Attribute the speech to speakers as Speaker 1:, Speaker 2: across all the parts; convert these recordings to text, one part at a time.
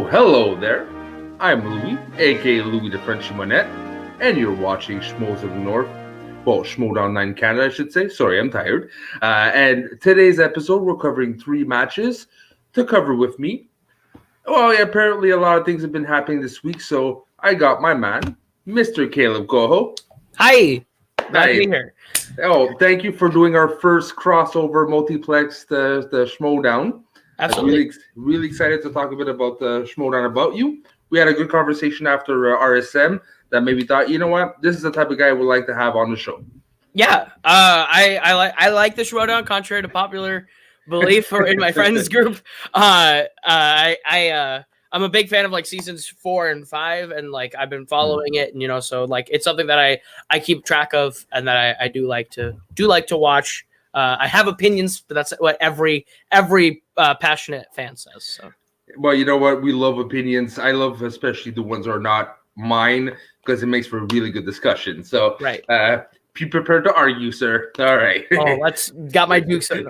Speaker 1: Oh, hello there. I'm Louis, aka Louis the Frenchy Monette, and you're watching Schmoes of the North. Well, Schmoedown 9 Canada, I should say. Sorry, I'm tired. And today's episode, we're covering 3 matches to cover with me. Well, yeah, apparently a lot of things have been happening this week, so I got my man, Mr. Kaleb Koho.
Speaker 2: Hi. Glad to be here.
Speaker 1: Oh, thank you for doing our first crossover multiplex, the Schmoedown.
Speaker 2: Absolutely.
Speaker 1: I'm really excited to talk a bit about the Schmoedown about you. We had a good conversation after RSM that maybe thought, you know what, this is the type of guy I would like to have on the show.
Speaker 2: Yeah, I like the Schmoedown, contrary to popular belief or in my friends group. I'm a big fan of like seasons 4 and 5, and like I've been following it, and so like it's something that I keep track of and that I do like to watch. I have opinions, but that's what every passionate fan says. So.
Speaker 1: Well, you know what? We love opinions. I love especially the ones that are not mine because it makes for a really good discussion. So,
Speaker 2: right.
Speaker 1: Be prepared to argue, sir. All right.
Speaker 2: Oh, got my dukes up.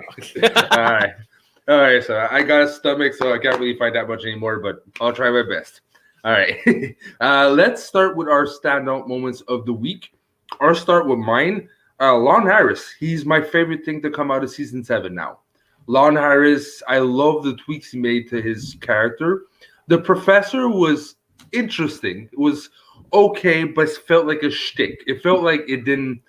Speaker 1: All right. So I got a stomach, so I can't really fight that much anymore, but I'll try my best. All right. Let's start with our standout moments of the week. I'll start with mine. Lon Harris. He's my favorite thing to come out of season 7 now. Lon Harris, I love the tweaks he made to his character. The professor was interesting. It was okay, but it felt like a shtick. It felt like it didn't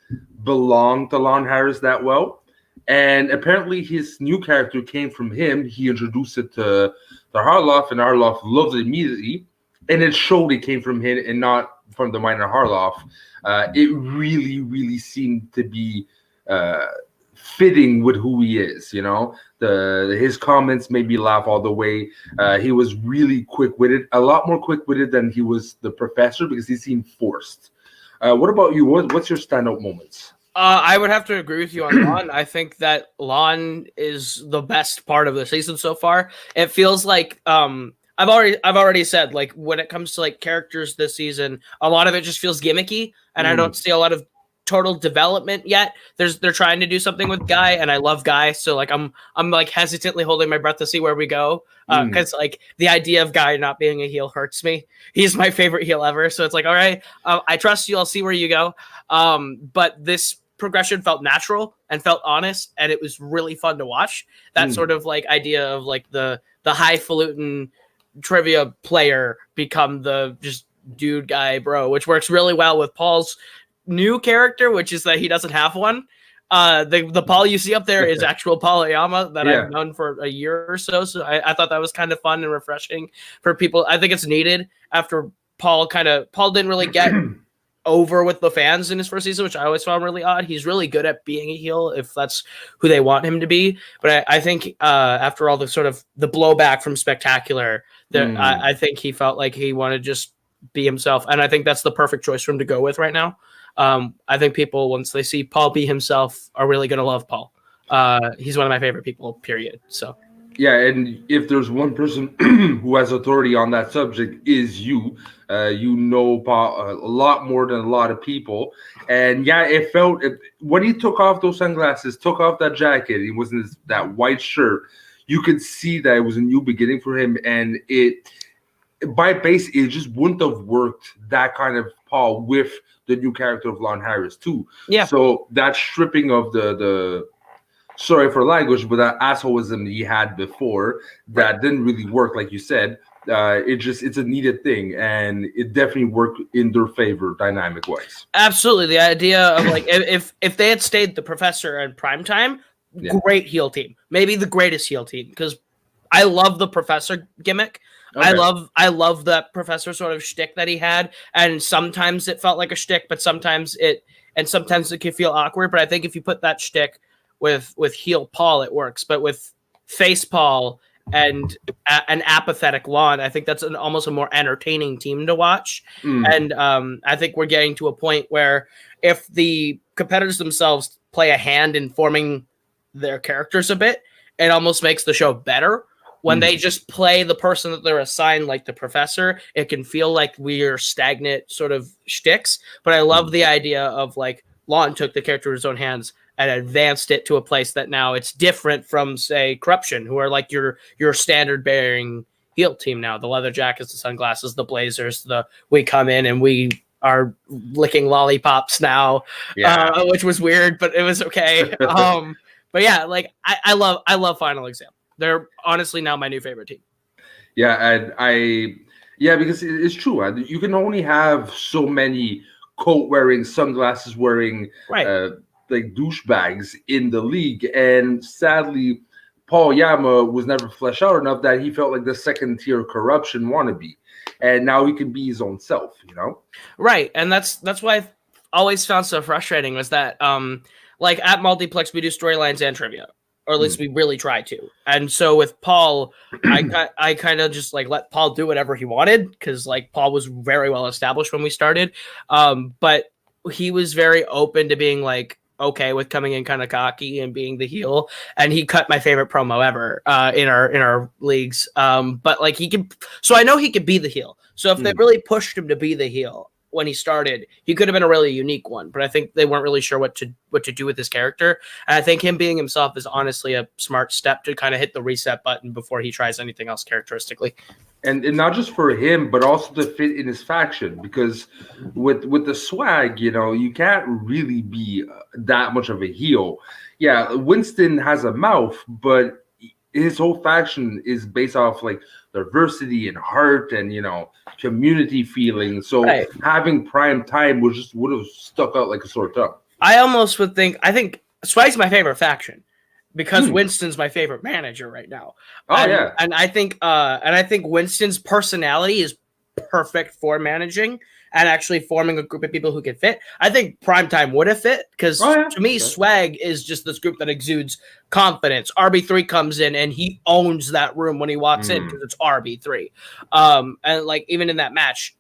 Speaker 1: belong to Lon Harris that well. And apparently his new character came from him. He introduced it to Harloff, and Harloff loved it immediately. And it showed it came from him and not from the minor Harloff. It really, really seemed to be fitting with who he is, his comments made me laugh all the way. He was really quick-witted, a lot more quick-witted than he was the professor because he seemed forced. What about you? What's your standout moments?
Speaker 2: I would have to agree with you on Lon. I think that Lon is the best part of the season so far. It feels like I've already said, like, when it comes to like characters this season, a lot of it just feels gimmicky, and I don't see a lot of total development yet. They're trying to do something with Guy, and I love Guy, so like I'm like hesitantly holding my breath to see where we go, because like the idea of Guy not being a heel hurts me. He's my favorite heel ever, so it's like, all right, I trust you, I'll see where you go. But this progression felt natural and felt honest, and it was really fun to watch. That sort of like idea of like the highfalutin trivia player become the just dude guy bro, which works really well with Paul's new character, which is that he doesn't have one. The Paul you see up there is actual Paul Ayama that I've known for a year or so. So I thought that was kind of fun and refreshing for people. I think it's needed after Paul didn't really get over with the fans in his first season, which I always found really odd. He's really good at being a heel if that's who they want him to be. But I think after all the sort of the blowback from Spectacular, I think he felt like he wanted to just be himself. And I think that's the perfect choice for him to go with right now. I think people, once they see Paul be himself, are really going to love Paul. He's one of my favorite people, period. So,
Speaker 1: yeah, and if there's one person who has authority on that subject is you. Paul a lot more than a lot of people. And yeah, it felt when he took off those sunglasses, took off that jacket, he was in that white shirt, you could see that it was a new beginning for him. And it just wouldn't have worked, that kind of Paul, with the new character of Lon Harris too. Yeah. So that stripping of the sorry for language, but that assholeism he had before, that didn't really work, like you said. It's a needed thing, and it definitely worked in their favor dynamic wise.
Speaker 2: Absolutely. The idea of like if they had stayed the professor in primetime, great heel team. Maybe the greatest heel team, because I love the professor gimmick. Okay. I love that professor sort of shtick that he had, and sometimes it felt like a shtick, but sometimes it could feel awkward. But I think if you put that shtick with heel Paul, it works. But with face Paul and an apathetic Lon, I think that's almost a more entertaining team to watch. And I think we're getting to a point where if the competitors themselves play a hand in forming their characters a bit, it almost makes the show better. When they just play the person that they're assigned, like the professor, it can feel like we're stagnant sort of shticks. But I love the idea of like Lon took the character in his own hands and advanced it to a place that now it's different from, say, Corruption, who are like your standard bearing heel team now. The leather jackets, the sunglasses, the blazers. We come in and we are licking lollipops now, which was weird, but it was okay. But yeah, like I love Final Exam. They're honestly now my new favorite team.
Speaker 1: Yeah, and because it's true. You can only have so many coat wearing, sunglasses wearing, like douchebags in the league, and sadly, Paul Yama was never fleshed out enough that he felt like the second tier corruption wannabe, and now he can be his own self, you know?
Speaker 2: Right, and that's why I've always found so frustrating was that like at Multiplex we do storylines and trivia, or at least we really try to. And so with Paul, I kind of just like let Paul do whatever he wanted because like Paul was very well established when we started, but he was very open to being like okay with coming in kind of cocky and being the heel, and he cut my favorite promo ever in our leagues. But like so I know he could be the heel. So if they really pushed him to be the heel when he started, he could have been a really unique one. But I think they weren't really sure what to do with his character. And I think him being himself is honestly a smart step to kind of hit the reset button before he tries anything else characteristically.
Speaker 1: And not just for him, but also to fit in his faction, because with the swag, you know, you can't really be that much of a heel. Yeah, Winston has a mouth, but his whole faction is based off like diversity and heart and, you know, community feeling. So having prime time would have stuck out like a sore thumb. I
Speaker 2: almost would think, I think Swag's my favorite faction because Winston's my favorite manager right now. And I think Winston's personality is perfect for managing and actually forming a group of people who can fit. I think Primetime would have fit because to me, Swag is just this group that exudes confidence. RB3 comes in and he owns that room when he walks in because it's RB3. And like even in that match,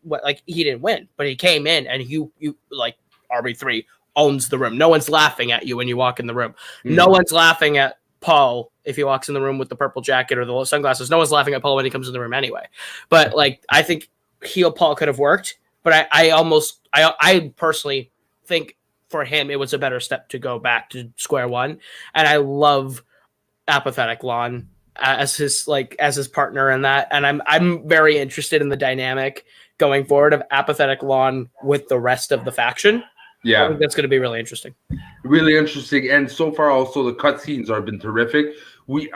Speaker 2: he didn't win, but he came in and you like RB3 owns the room. No one's laughing at you when you walk in the room. No one's laughing at Paul if he walks in the room with the purple jacket or the sunglasses. No one's laughing at Paul when he comes in the room anyway. But like I think heel Paul could have worked. But I personally think for him it was a better step to go back to square one. And I love Apathetic Lon as his partner in that. And I'm very interested in the dynamic going forward of Apathetic Lon with the rest of the faction. Yeah, I think that's going to be really interesting.
Speaker 1: Really interesting, and so far also the cutscenes have been terrific.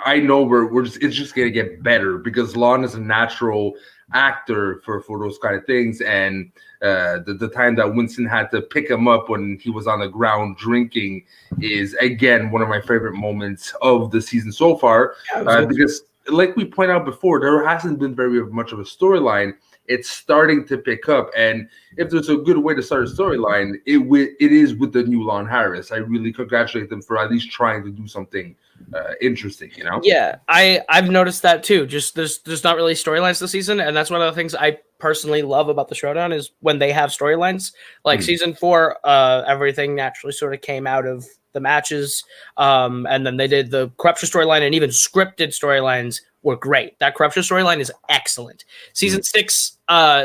Speaker 1: I know it's just going to get better because Lon is a natural actor for those kind of things, and the time that Winston had to pick him up when he was on the ground drinking is again one of my favorite moments of the season so far. Because like we point out before, there hasn't been very much of a storyline. It's starting to pick up, and if there's a good way to start a storyline, it is with the new Lon Harris. I really congratulate them for at least trying to do something interesting, you know?
Speaker 2: Yeah, I've noticed that too. Just there's not really storylines this season, and that's one of the things I personally love about the Schmoedown is when they have storylines. Like season 4, everything naturally sort of came out of the matches, and then they did the corruption storyline, and even scripted storylines were great. That corruption storyline is excellent. Season 6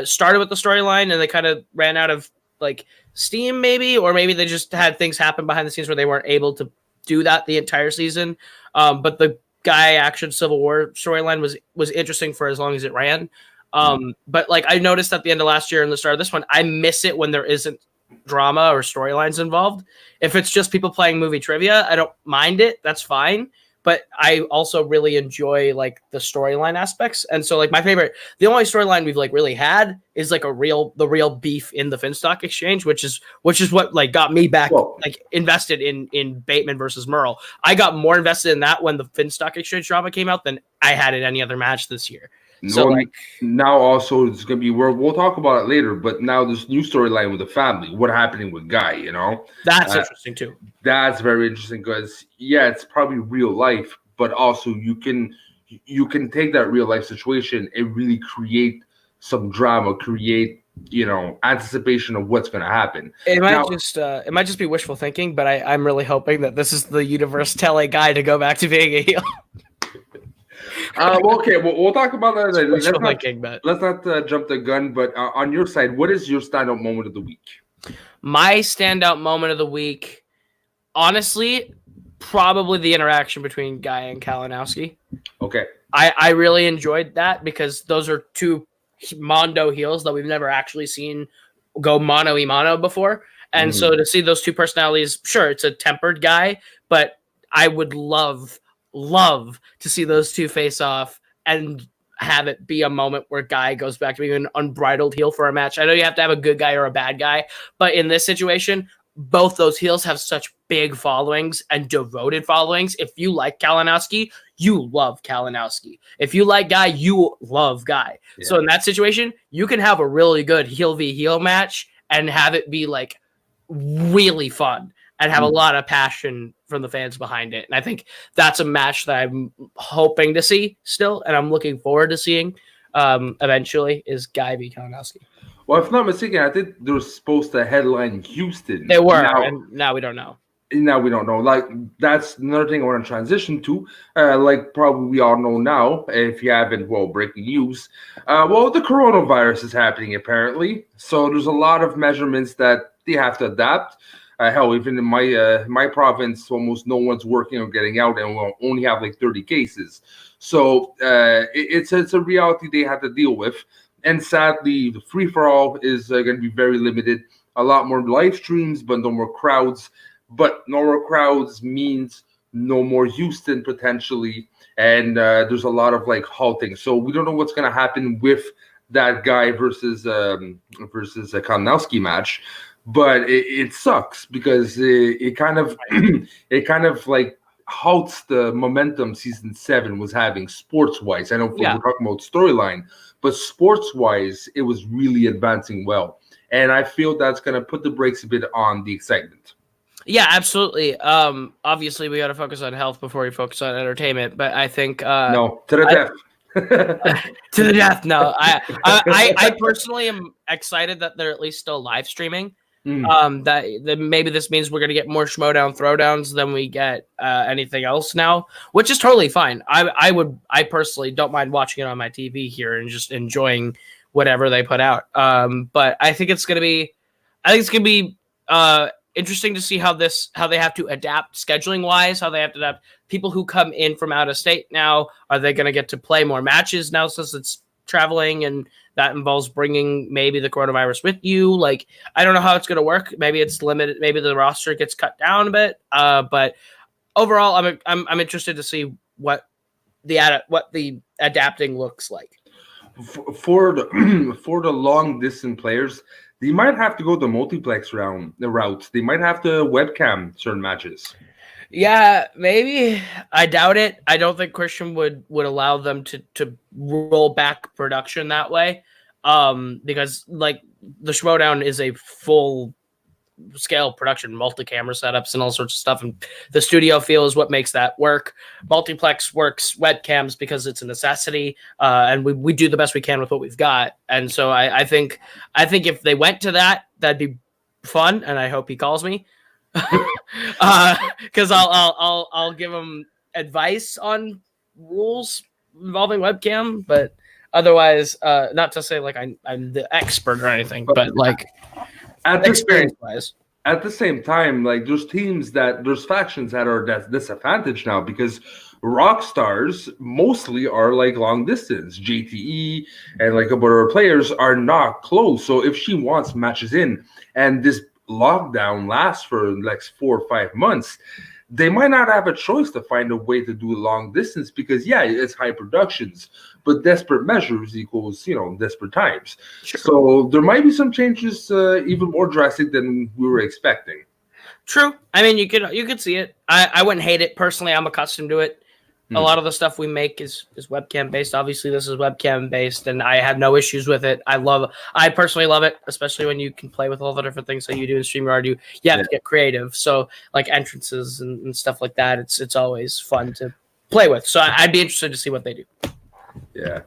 Speaker 2: started with the storyline, and they kind of ran out of like steam, maybe, or maybe they just had things happen behind the scenes where they weren't able to do that the entire season. But the Guy Action Civil War storyline was interesting for as long as it ran. But like I noticed at the end of last year and the start of this one, I miss it when there isn't drama or storylines involved. If it's just people playing movie trivia, I don't mind it. That's fine. But I also really enjoy like the storyline aspects. And so like the only storyline we've like really had is like the real beef in the Finstock exchange, which is what like got me back like invested in Bateman versus Merle. I got more invested in that when the Finstock exchange drama came out than I had in any other match this year. So
Speaker 1: now also it's gonna be we'll talk about it later, but now this new storyline with the family, what happening with Guy, you know?
Speaker 2: That's interesting too.
Speaker 1: That's very interesting because it's probably real life, but also you can take that real life situation and really create some drama, create anticipation of what's gonna happen.
Speaker 2: It might just be wishful thinking, but I'm really hoping that this is the universe telling Guy to go back to being a heel.
Speaker 1: Okay, we'll talk about that later. Let's not jump the gun, but on your side, what is your standout moment of the week?
Speaker 2: My standout moment of the week, honestly, probably the interaction between Guy and Kalinowski.
Speaker 1: Okay.
Speaker 2: I really enjoyed that because those are two Mondo heels that we've never actually seen go mano a mano before. And so to see those two personalities, sure, it's a tempered guy, but I would love to see those two face off and have it be a moment where Guy goes back to being an unbridled heel for a match. I know you have to have a good guy or a bad guy, but in this situation, both those heels have such big followings and devoted followings. If you like Kalinowski, you love Kalinowski. If you like Guy, you love Guy. Yeah. So in that situation, you can have a really good heel v heel match and have it be like really fun and have a lot of passion from the fans behind it. And I think that's a match that I'm hoping to see still, and I'm looking forward to seeing eventually, is Guy v Kalinowski.
Speaker 1: Well, if not mistaken, I think they were supposed to headline Houston.
Speaker 2: They were, and now we don't know.
Speaker 1: Now we don't know. Like, that's another thing I want to transition to. Like, probably we all know now, if you haven't, well, breaking news. Well, the coronavirus is happening, apparently. So there's a lot of measurements that they have to adapt. Hell, even in my province, almost no one's working or getting out, and we'll only have like 30 cases. So it's a reality they have to deal with. And sadly, the free-for-all is going to be very limited. A lot more live streams, but no more crowds. But no more crowds means no more Houston, potentially. And there's a lot of, like, halting. So we don't know what's going to happen with that Guy versus a Kalinowski match. But it sucks because it kind of like halts the momentum season 7 was having sports-wise. I know we're talking about storyline, but sports-wise, it was really advancing well. And I feel that's going to put the brakes a bit on the excitement.
Speaker 2: Yeah, absolutely. Obviously, we got to focus on health before we focus on entertainment, but I think...
Speaker 1: no, to the death.
Speaker 2: To the death, no. I personally am excited that they're at least still live streaming. That maybe this means we're going to get more Schmoedown throwdowns than we get anything else now, which is totally fine. I personally don't mind watching it on my TV here and just enjoying whatever they put out. But I think it's going to be interesting to see how they have to adapt scheduling wise, how they have to adapt people who come in from out of state now. Are they going to get to play more matches now since it's traveling and that involves bringing maybe the coronavirus with you? Like, I don't know how it's going to work. Maybe it's limited. Maybe the roster gets cut down a bit. But overall, I'm interested to see what the adapting looks like.
Speaker 1: For the long distance players, they might have to go the multiplex route. They might have to webcam certain matches.
Speaker 2: Yeah, maybe. I doubt it. I don't think Christian would allow them to roll back production that way, because like the Schmoedown is a full scale production, multi-camera setups and all sorts of stuff, and the studio feel is what makes that work. Multiplex works webcams because it's a necessity, and we do the best we can with what we've got. And so I think if they went to that, that'd be fun, and I hope he calls me. Because I'll give him advice on rules involving webcam, but otherwise, not to say like I'm the expert or anything, but like experience wise.
Speaker 1: At the same time, like there's factions that are at disadvantage now because rock stars mostly are like long distance. JTE and like a couple of players are not close. So if she wants matches in and this lockdown lasts for the next 4 or 5 months, they might not have a choice to find a way to do long distance because it's high productions, but desperate measures equals desperate times. Sure. So there might be some changes even more drastic than we were expecting.
Speaker 2: True. I mean, you could see it. I wouldn't hate it personally. I'm accustomed to it. A lot of the stuff we make is webcam based. Obviously, this is webcam based, and I have no issues with it. I personally love it, especially when you can play with all the different things that you do in StreamYard. You have to get creative. So, like entrances and stuff like that, it's always fun to play with. So I'd be interested to see what they do.
Speaker 1: Yeah.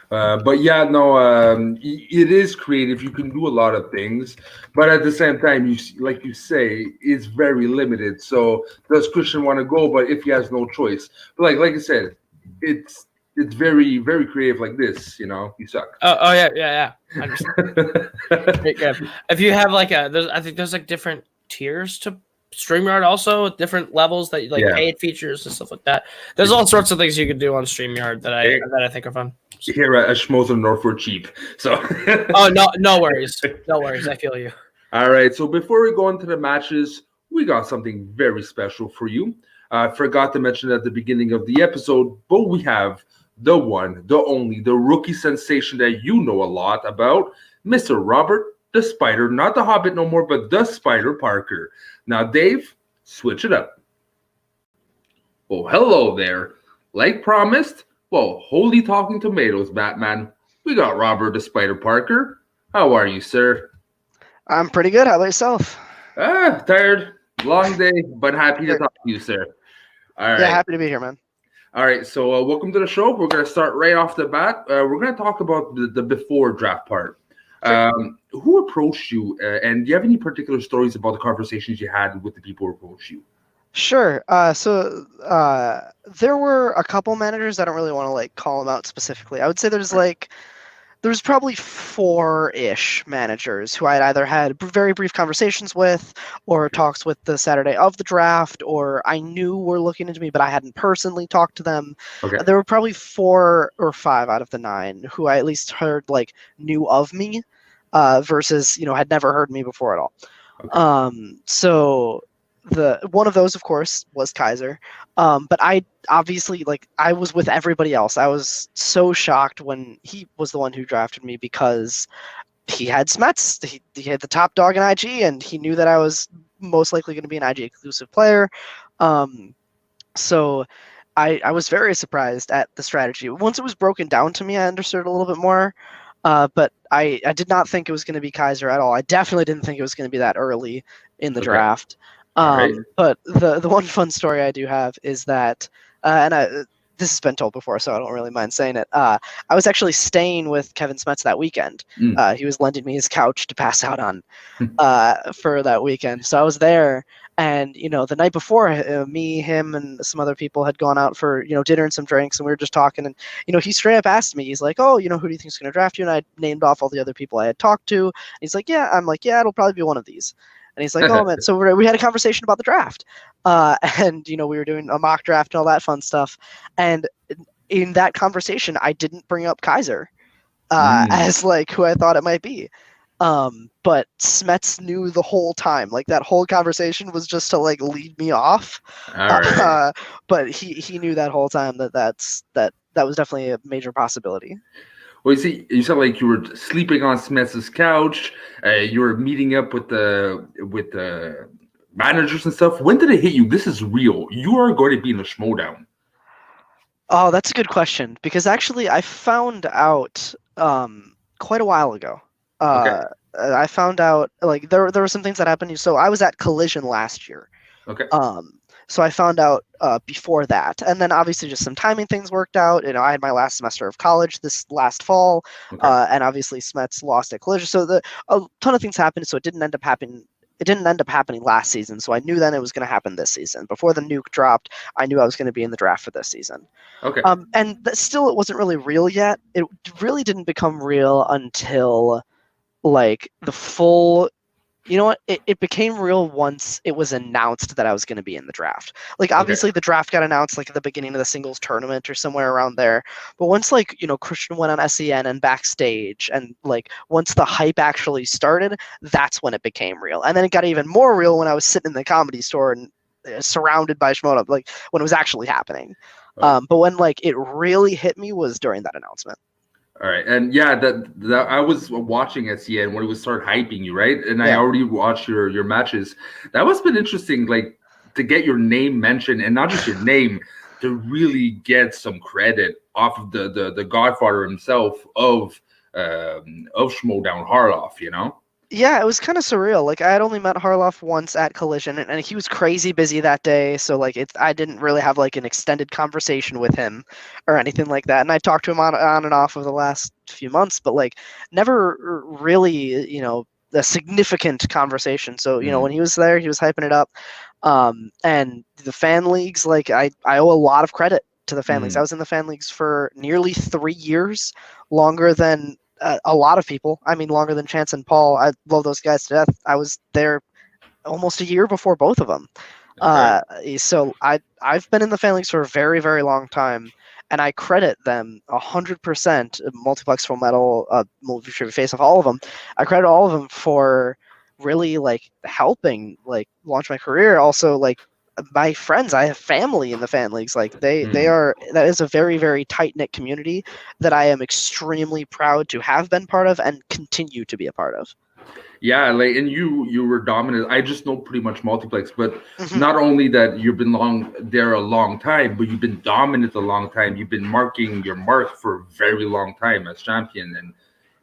Speaker 1: But yeah, no, it is creative. You can do a lot of things, but at the same time, like you say, it's very limited. So does Christian want to go? But if he has no choice, but like I said, it's very, very creative. Like this, you suck.
Speaker 2: Oh yeah. I understand. If you have like I think there's like different tiers to StreamYard also with different levels that like paid features and stuff like that. There's all sorts of things you can do on StreamYard that I think are fun.
Speaker 1: Here at Schmoedown North for cheap. So
Speaker 2: oh no worries. No worries. I feel you.
Speaker 1: All right. So before we go into the matches, we got something very special for you. I forgot to mention at the beginning of the episode, but we have the one, the only, the rookie sensation that you know a lot about, Mr. Robert the Spider, not the Hobbit no more, but the Spider Parker. Now, Dave, switch it up. Well, hello there. Like promised, well, holy talking tomatoes, Batman. We got Robert the Spider Parker. How are you, sir?
Speaker 3: I'm pretty good. How about yourself?
Speaker 1: Tired. Long day, but happy to talk to you, sir. All right.
Speaker 3: Yeah, happy to be here, man.
Speaker 1: All right, so welcome to the show. We're going to start right off the bat. We're going to talk about the before draft part. Sure. Who approached you, and do you have any particular stories about the conversations you had with the people who approached you?
Speaker 3: Sure. So there were a couple managers. I don't really want to like call them out specifically. I would say there's probably 4-ish managers who I'd either had very brief conversations with or talks with the Saturday of the draft, or I knew were looking into me, but I hadn't personally talked to them.
Speaker 1: Okay.
Speaker 3: There were probably 4 or 5 out of the 9 who I at least heard like knew of me versus, had never heard me before at all. Okay. So one of those, of course, was Kaiser. But I obviously, I was with everybody else. I was so shocked when he was the one who drafted me because he had Smets. He had the top dog in IG, and he knew that I was most likely going to be an IG exclusive player. So I was very surprised at the strategy. Once it was broken down to me, I understood a little bit more. But I did not think it was going to be Kaiser at all. I definitely didn't think it was going to be that early in the draft. Right. But the one fun story I do have is that, this has been told before, so I don't really mind saying it. I was actually staying with Kevin Smets that weekend. He was lending me his couch to pass out on for that weekend. So I was there, and the night before, me, him, and some other people had gone out for dinner and some drinks, and we were just talking. And he straight up asked me, he's like, "Oh, who do you think's going to draft you?" And I named off all the other people I had talked to. And he's like, "Yeah." I'm like, "Yeah, it'll probably be one of these." And he's like, "Oh man!" So we had a conversation about the draft, and we were doing a mock draft and all that fun stuff. And in that conversation, I didn't bring up Kaiser as who I thought it might be. But Smets knew the whole time. That whole conversation was just to lead me off.
Speaker 1: All right.
Speaker 3: But he knew that whole time that was definitely a major possibility.
Speaker 1: Well, you said you were sleeping on Smets' couch. You were meeting up with the managers and stuff. When did it hit you? This is real. You are going to be in the Schmoedown.
Speaker 3: Oh, that's a good question, because actually I found out quite a while ago. Okay. I found out there were some things that happened. So I was at Collision last year.
Speaker 1: Okay.
Speaker 3: So I found out before that, and then obviously just some timing things worked out. I had my last semester of college this last fall, and obviously Smets lost at Collision. So a ton of things happened. So it didn't end up happening. It didn't end up happening last season. So I knew then it was going to happen this season. Before the nuke dropped, I knew I was going to be in the draft for this season.
Speaker 1: Okay.
Speaker 3: And still, it wasn't really real yet. It really didn't become real until the full. You know what? It became real once it was announced that I was going to be in the draft. Obviously, the draft got announced at the beginning of the singles tournament or somewhere around there. But once Christian went on SEN and backstage, and once the hype actually started, that's when it became real. And then it got even more real when I was sitting in the Comedy Store and surrounded by Schmoedown, when it was actually happening. But when it really hit me was during that announcement.
Speaker 1: All right, and yeah, that I was watching SEN when it would start hyping you, right? And I already watched your matches. That must have been interesting, to get your name mentioned, and not just your name, to really get some credit off of the Godfather himself of Schmoedown, Harloff,
Speaker 3: Yeah, it was kind of surreal. I had only met Harloff once at Collision, and he was crazy busy that day. So I didn't really have an extended conversation with him or anything like that. And I talked to him on and off over the last few months, but never really, a significant conversation. So when he was there, he was hyping it up. And the fan leagues, I owe a lot of credit to the fan leagues. I was in the fan leagues for nearly 3 years, longer than a lot of people. I mean, longer than Chance and Paul. I love those guys to death. I was there almost a year before both of them. So I've been in the fan leagues for a very, very long time, and I credit them 100%. Multiplex, Full Metal, Movie Trivia Face Off, all of them. I credit all of them for really like helping like launch my career. Also, like my friends, I have family in the fan leagues. Like they are. That is a very, very tight knit community that I am extremely proud to have been part of and continue to be a part of.
Speaker 1: Yeah, like, and you were dominant. I just know pretty much multiplex, but not only that you've been there a long time, but you've been dominant a long time. You've been marking your mark for a very long time as champion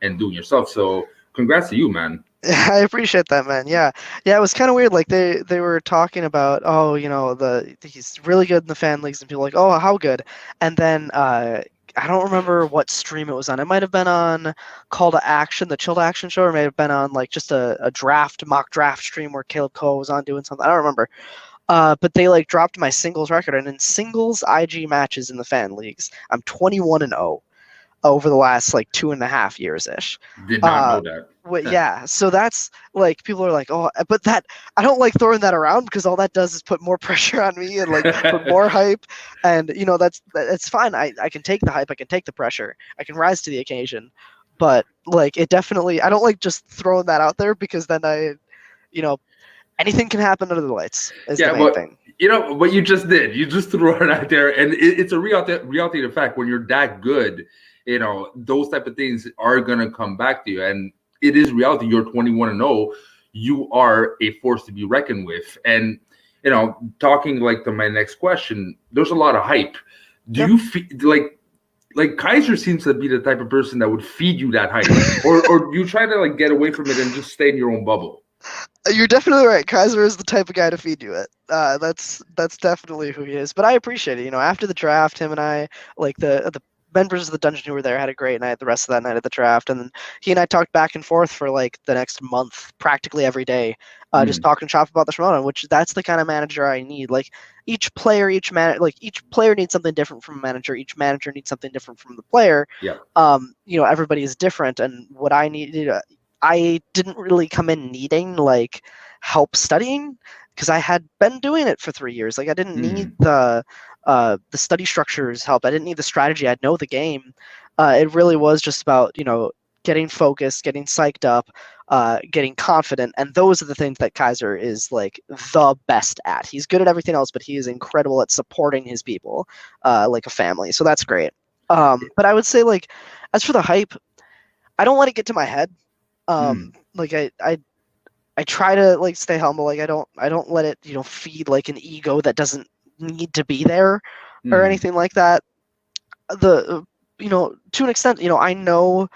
Speaker 1: and doing yourself. So congrats to you, man.
Speaker 3: I appreciate that, man. Yeah, it was kind of weird. Like they were talking about, oh, he's really good in the fan leagues, and people were like, oh, how good? And then I don't remember what stream it was on. It might have been on Call to Action, the Chill to Action show, or it may have been on like just a mock draft stream where Caleb Koho was on doing something. I don't remember. But they like dropped my singles record, and in singles IG matches in the fan leagues, I'm 21-0 over the last like 2.5 years ish.
Speaker 1: Did not know that.
Speaker 3: Yeah, so that's like people are like, oh, but that I don't like throwing that around because all that does is put more pressure on me and like put more hype, and that's fine. I can take the hype, I can take the pressure, I can rise to the occasion, but like it definitely I don't like just throwing that out there because then anything can happen under the lights. Is the main thing.
Speaker 1: What you just did, you just threw it out there, and it's a reality of fact. When you're that good, those type of things are gonna come back to you, and it is reality. You're 21-0. You are a force to be reckoned with. And, talking like to my next question, there's a lot of hype. Do you feel like Kaiser seems to be the type of person that would feed you that hype, or you try to like get away from it and just stay in your own bubble?
Speaker 3: You're definitely right. Kaiser is the type of guy to feed you it. That's definitely who he is. But I appreciate it. After the draft, him and I, like the members of the dungeon who were there, had a great night the rest of that night at the draft, and then he and I talked back and forth for like the next month practically every day, just talking shop about the Schmoedown, which that's the kind of manager I need. Like each player needs something different from a manager, each manager needs something different from the player. Everybody is different, and what I needed, I didn't really come in needing like help studying because I had been doing it for 3 years. Like I didn't need the study structures help. I didn't need the strategy. I know the game. It really was just about getting focused, getting psyched up, getting confident, and those are the things that Kaiser is like the best at. He's good at everything else, but he is incredible at supporting his people like a family. So that's great. But I would say like as for the hype, I don't let it get to my head. Like I try to like stay humble. Like I don't let it feed like an ego that doesn't need to be there or anything like that. To an extent, I know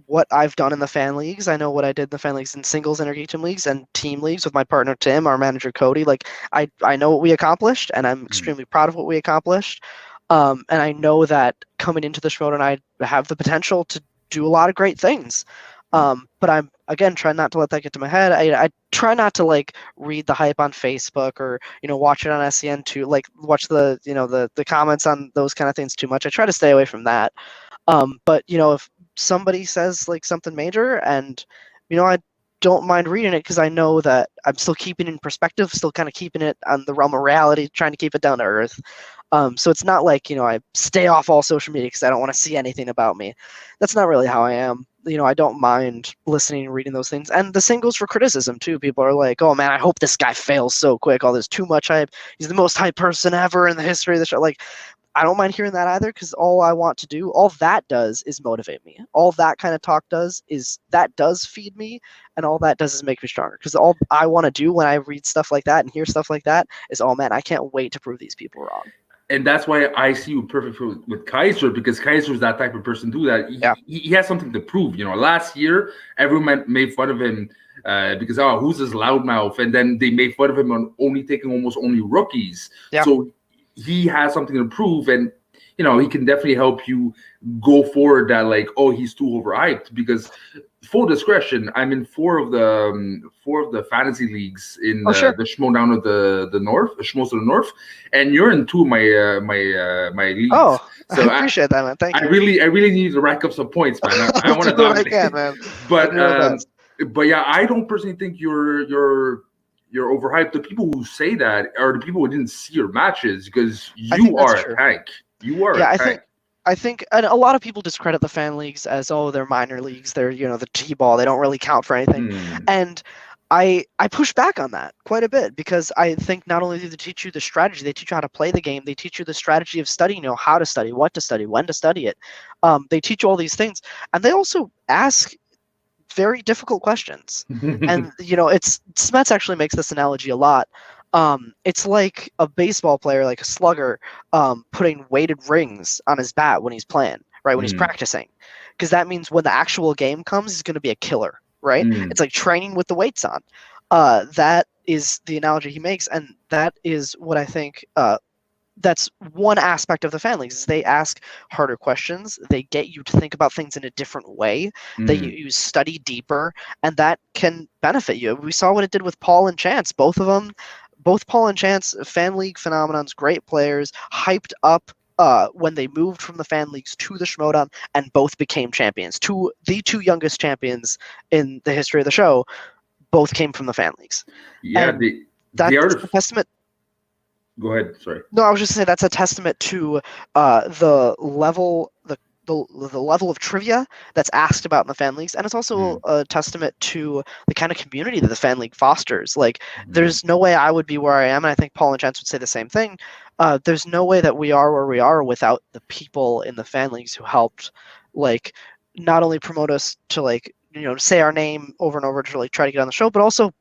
Speaker 3: what I've done in the fan leagues. I know what I did in the fan leagues in singles, intergeekdom leagues, and team leagues with my partner Tim, our manager Cody. Like I know what we accomplished, and I'm extremely proud of what we accomplished. And I know that coming into the Schmoedown, I have the potential to do a lot of great things. But I'm again trying not to let that get to my head. I try not to like read the hype on Facebook or watch it on SEN too. Like watch the the comments on those kind of things too much. I try to stay away from that. But if somebody says like something major, and I don't mind reading it because I know that I'm still keeping it in perspective, still kind of keeping it on the realm of reality, trying to keep it down to earth. So it's not like I stay off all social media because I don't want to see anything about me. That's not really how I am. I don't mind listening and reading those things. And the same goes for criticism too. People are like, oh man, I hope this guy fails so quick. Oh, there's too much hype. He's the most hyped person ever in the history of the show. Like, I don't mind hearing that either because all I want to do, all that does is motivate me. All that kind of talk does feed me, and all that does is make me stronger. Because all I want to do when I read stuff like that and hear stuff like that is, oh man, I can't wait to prove these people wrong.
Speaker 1: And that's why I see you perfect with Kaiser, because Kaiser is that type of person too, that he has something to prove. Last year, everyone made fun of him because, who's this loudmouth? And then they made fun of him on only taking almost only rookies. Yeah. So he has something to prove, and he can definitely help you go forward that like, oh, he's too overhyped. Because full discretion, I'm in four of the fantasy leagues in the Schmoedown of the North, the Schmoes of the North, and you're in two of my my leagues.
Speaker 3: Oh, so I appreciate that, man. Thank you.
Speaker 1: I really need to rack up some points, man. I want to dominate.
Speaker 3: I can, man.
Speaker 1: But yeah, I don't personally think you're you're overhyped. The people who say that are the people who didn't see your matches because
Speaker 3: I think
Speaker 1: you
Speaker 3: that's
Speaker 1: are
Speaker 3: true.
Speaker 1: a tank. You are
Speaker 3: Yeah,
Speaker 1: a tank.
Speaker 3: I think, and a lot of people discredit the fan leagues as, oh, they're minor leagues, they're, the T-ball, they don't really count for anything. And I push back on that quite a bit because I think not only do they teach you the strategy, they teach you how to play the game, they teach you the strategy of studying, how to study, what to study, when to study it. They teach you all these things, and they also ask very difficult questions. And Smets actually makes this analogy a lot. It's like a baseball player, like a slugger, putting weighted rings on his bat when he's playing, right? When he's practicing, because that means when the actual game comes, he's going to be a killer, right? It's like training with the weights on. That is the analogy he makes, and that is what I think. That's one aspect of the fan leagues. Is they ask harder questions. They get you to think about things in a different way. You study deeper, and that can benefit you. We saw what it did with Paul and Chance. Both Paul and Chance, fan league phenomenons, great players, hyped up when they moved from the fan leagues to the Schmoedown, and both became champions. The two youngest champions in the history of the show, both came from the fan leagues.
Speaker 1: Yeah,
Speaker 3: that's a testament.
Speaker 1: Go ahead. Sorry.
Speaker 3: No, I was just saying that's a testament to the level of trivia that's asked about in the fan leagues, and it's also a testament to the kind of community that the fan league fosters. Like, there's no way I would be where I am, and I think Paul and Chance would say the same thing. There's no way that we are where we are without the people in the fan leagues who helped, like, not only promote us to, like, say our name over and over to, like, try to get on the show, but also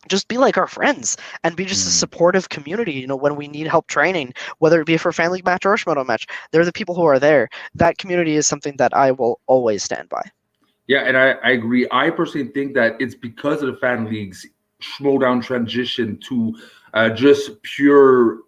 Speaker 3: just be like our friends and be just a supportive community. When we need help training, whether it be for a fan league match or a Schmoedown match, they're the people who are there. That community is something that I will always stand by.
Speaker 1: Yeah, and I agree. I personally think that it's because of the fan leagues, Schmoedown transition to just pure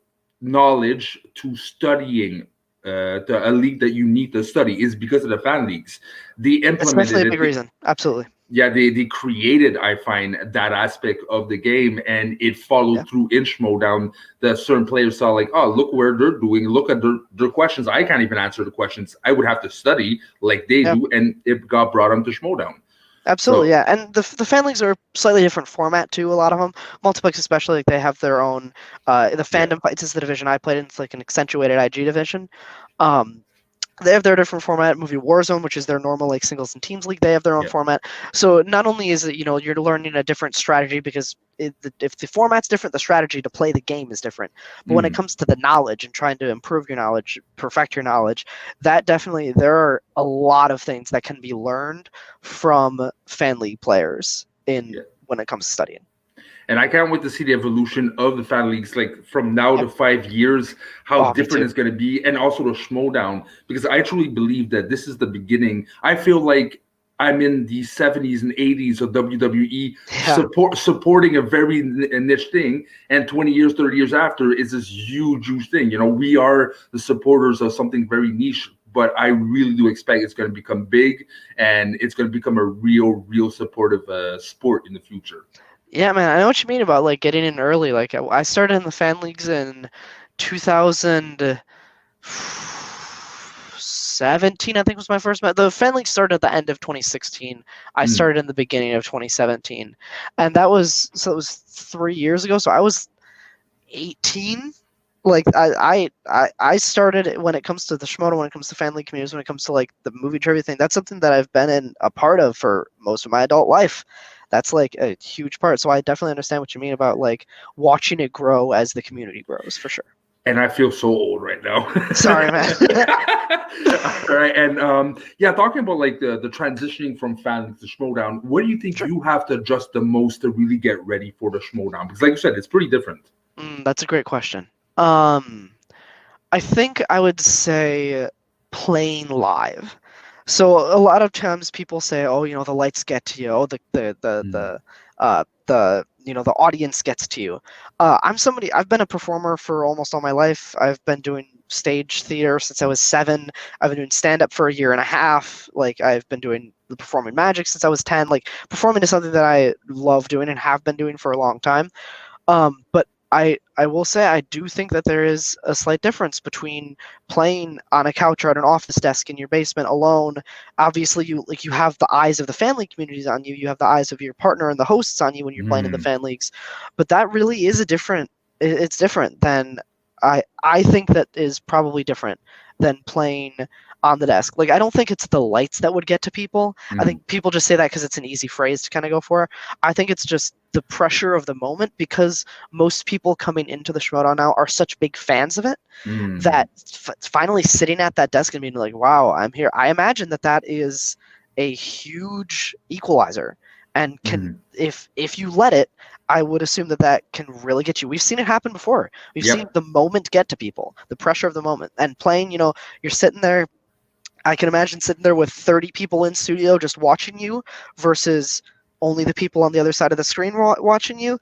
Speaker 1: knowledge to studying. A league that you need to study is because of the fan leagues. They implemented
Speaker 3: It's definitely a big reason. Absolutely.
Speaker 1: Yeah, they created, I find, that aspect of the game, and it followed through in Schmoedown. That certain players saw, like, oh, look where they're doing. Look at their questions. I can't even answer the questions. I would have to study like they do, and it got brought onto Schmoedown.
Speaker 3: Absolutely, yeah. And the fan leagues are a slightly different format too. A lot of them, Multiplex especially, like, they have their own. The Fandom Fights is the division I played in. It's like an accentuated IG division. They have their different format. Movie Warzone, which is their normal, like, singles and teams league, they have their own format. So not only is it, you're learning a different strategy, because if the format's different, the strategy to play the game is different. But when it comes to the knowledge and trying to improve your knowledge, perfect your knowledge, that definitely, there are a lot of things that can be learned from fan league players when it comes to studying.
Speaker 1: And I can't wait to see the evolution of the fan leagues, like, from now to 5 years, how different it's going to be, and also the Schmoedown, because I truly believe that this is the beginning. I feel like I'm in the 70s and 80s of WWE, supporting a very niche thing, and 20 years, 30 years after is this huge thing. We are the supporters of something very niche, but I really do expect it's going to become big, and it's going to become a real supportive sport in the future.
Speaker 3: Yeah, man, I know what you mean about, like, getting in early. Like, I started in the fan leagues in 2017, I think, was my first match. The fan league started at the end of 2016. I started in the beginning of 2017, and it was 3 years ago. So I was 18. Like, I started when it comes to the Schmoedown, when it comes to fan league communities, when it comes to, like, the movie trivia thing. That's something that I've been a part of for most of my adult life. That's, like, a huge part. So I definitely understand what you mean about, like, watching it grow as the community grows, for sure.
Speaker 1: And I feel so old right now.
Speaker 3: Sorry, man.
Speaker 1: All right, and talking about, like, the transitioning from fan league to Schmoedown, what do you think you have to adjust the most to really get ready for the Schmoedown? Because, like you said, it's pretty different.
Speaker 3: That's a great question. I think I would say playing live. So a lot of times people say, "Oh, the lights get to you. Oh, the audience gets to you." I've been a performer for almost all my life. I've been doing stage theater since I was 7. I've been doing stand-up for a year and a half. Like, I've been doing the performing magic since I was 10. Like, performing is something that I love doing and have been doing for a long time. But I will say I do think that there is a slight difference between playing on a couch or at an office desk in your basement alone. Obviously, you have the eyes of the fan league communities on you. You have the eyes of your partner and the hosts on you when you're playing in the fan leagues. But that really is it's different than I think that is probably different than playing on the desk. Like, I don't think it's the lights that would get to people. I think people just say that because it's an easy phrase to kind of go for. I think it's just the pressure of the moment, because most people coming into the Schmoedown now are such big fans of it that finally sitting at that desk and being like, wow, I'm here. I imagine that is a huge equalizer, and if you let it, I would assume that can really get you. We've seen it happen before. We've seen the moment get to people, the pressure of the moment. And playing, you're sitting there. I can imagine sitting there with 30 people in studio just watching you versus only the people on the other side of the screen watching you.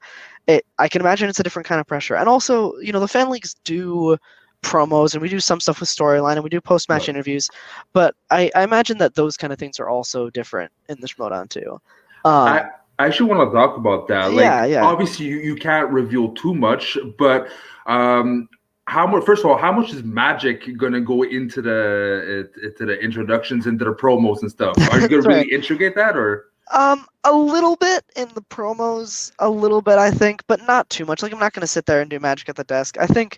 Speaker 3: I can imagine it's a different kind of pressure. And also, the fan leagues do promos, and we do some stuff with storyline, and we do post-match interviews. But I imagine that those kind of things are also different in the Schmoedown too.
Speaker 1: I actually want to talk about that. Like, obviously, you can't reveal too much, but how much? First of all, how much is magic going to go into the introductions, into the promos and stuff? Are you going to really integrate that, or?
Speaker 3: A little bit in the promos, a little bit, I think, but not too much. Like, I'm not going to sit there and do magic at the desk. I think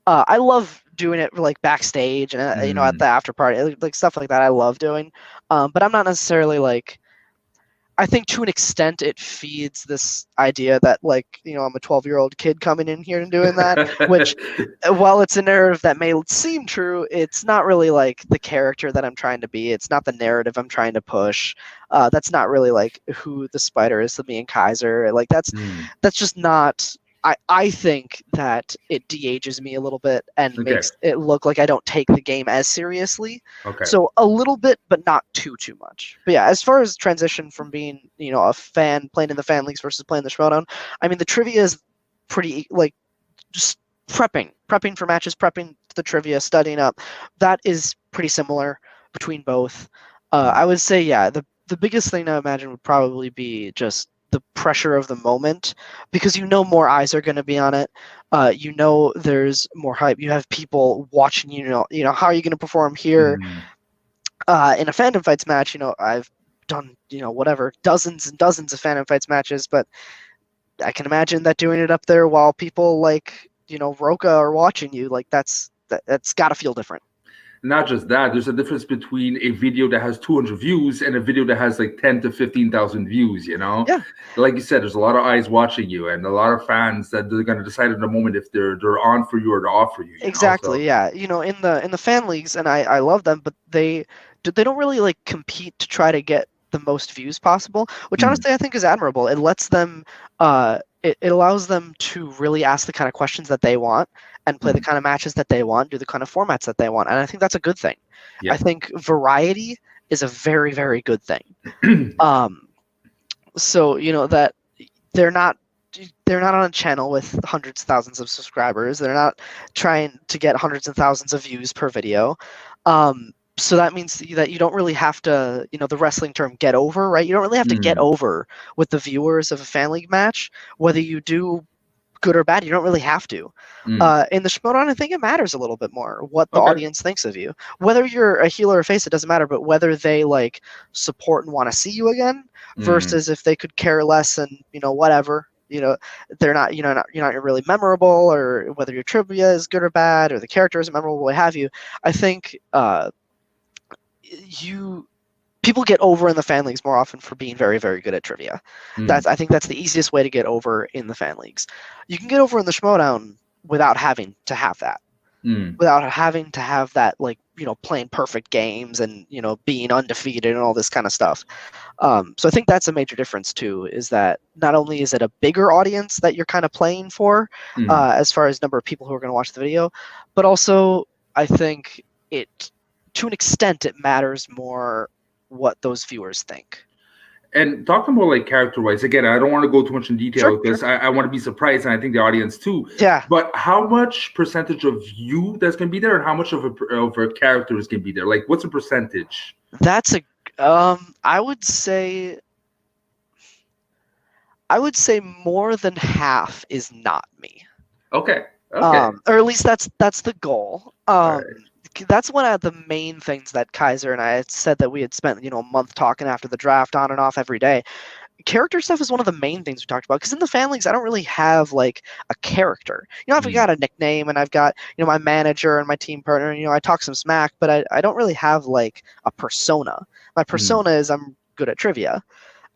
Speaker 3: I love doing it like backstage and at the after party, like stuff like that. I love doing, but I'm not necessarily like. I think to an extent it feeds this idea that, like, I'm a 12-year-old kid coming in here and doing that, which, while it's a narrative that may seem true, it's not really like the character that I'm trying to be. It's not the narrative I'm trying to push. That's not really like who the Spider is to me and Kaiser. Like, that's just not. I think that it de-ages me a little bit and makes it look like I don't take the game as seriously. So a little bit, but not too much. But yeah, as far as transition from being, a fan playing in the fan leagues versus playing the Schmoedown, I mean, the trivia is pretty, like, just prepping for matches, prepping the trivia, studying up. That is pretty similar between both. I would say, yeah, the biggest thing I imagine would probably be just the pressure of the moment, because more eyes are going to be on it. There's more hype. You have people watching. How are you going to perform here in a fandom fights match? I've done whatever dozens and dozens of fandom fights matches, but I can imagine that doing it up there while people like Roka are watching you, like that's got to feel different.
Speaker 1: Not just that, there's a difference between a video that has 200 views and a video that has like 10 to 15,000 views, Yeah. Like you said, there's a lot of eyes watching you and a lot of fans that they're going to decide in the moment if they're on for you or they're off for you.
Speaker 3: Exactly, yeah. In the fan leagues, and I love them, but they don't really like compete to try to get the most views possible, which honestly I think is admirable. It lets them it allows them to really ask the kind of questions that they want and play the kind of matches that they want, do the kind of formats that they want. And I think that's a good thing. Yeah. I think variety is a very, very good thing. So, that they're not on a channel with hundreds of thousands of subscribers. They're not trying to get hundreds of thousands of views per video. So that means that you don't really have to, the wrestling term, get over, right? You don't really have to get over with the viewers of a fan league match, whether you do good or bad. You don't really have to. In the Schmoedown, I think it matters a little bit more what the audience thinks of you. Whether you're a heel or a face, it doesn't matter, but whether they like support and want to see you again versus if they could care less and, whatever. They're not, you're not really memorable, or whether your trivia is good or bad, or the character isn't memorable, what have you. I think people get over in the fan leagues more often for being very, very good at trivia. I think that's the easiest way to get over in the fan leagues. You can get over in the Schmoedown without having to have that. Without having to have that, like, playing perfect games and, being undefeated and all this kind of stuff. So I think that's a major difference too, is that not only is it a bigger audience that you're kind of playing for, as far as number of people who are going to watch the video, but also I think to an extent, it matters more what those viewers think.
Speaker 1: And talking about like character-wise, again, I don't want to go too much in detail because I want to be surprised, and I think the audience too.
Speaker 3: Yeah.
Speaker 1: But how much percentage of you that's going to be there, and how much of a character is going to be there? Like, what's the percentage?
Speaker 3: That's I would say more than half is not me.
Speaker 1: Okay.
Speaker 3: Or at least that's the goal.
Speaker 1: All right.
Speaker 3: That's one of the main things that Kaiser and I had said that we had spent, a month talking after the draft on and off every day. Character stuff is one of the main things we talked about, because in the fan leagues I don't really have like a character. I've got a nickname and I've got my manager and my team partner, and I talk some smack, but I don't really have like a persona. My persona is I'm good at trivia,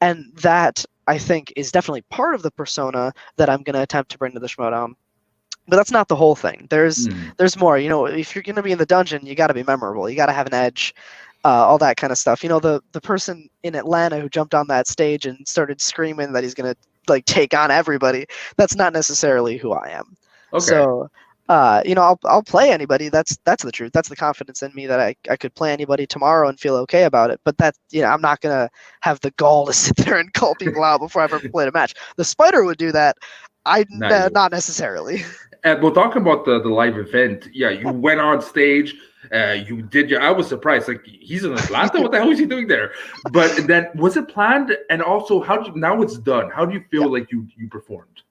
Speaker 3: and that I think is definitely part of the persona that I'm going to attempt to bring to the Schmoedown. But that's not the whole thing. There's more. If you're going to be in the dungeon, you got to be memorable. You got to have an edge. All that kind of stuff. The person in Atlanta who jumped on that stage and started screaming that he's gonna like take on everybody, that's not necessarily who I am.
Speaker 1: Okay.
Speaker 3: So I'll play anybody. That's the truth. That's the confidence in me that I could play anybody tomorrow and feel okay about it. But that I'm not gonna have the gall to sit there and call people out before I've ever played a match. The Spider would do that. Not necessarily.
Speaker 1: And we'll talk about the live event. Yeah, you went on stage. You did I was surprised. Like, he's in Atlanta. What the hell is he doing there? But then, was it planned? And also, now it's done. How do you feel like you performed?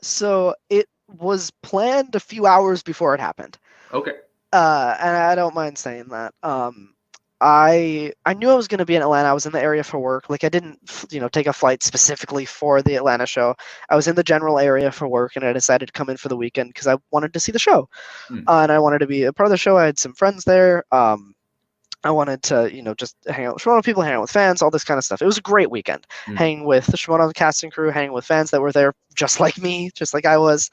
Speaker 3: So it was planned a few hours before it happened.
Speaker 1: Okay.
Speaker 3: And I don't mind saying that. I knew I was going to be in Atlanta. I was in the area for work. Like, I didn't, take a flight specifically for the Atlanta show. I was in the general area for work, and I decided to come in for the weekend because I wanted to see the show. And I wanted to be a part of the show. I had some friends there. I wanted to, just hang out with Schmoedown people, hang out with fans, all this kind of stuff. It was a great weekend. Hanging with the Schmoedown casting crew, hanging with fans that were there just like me, just like I was.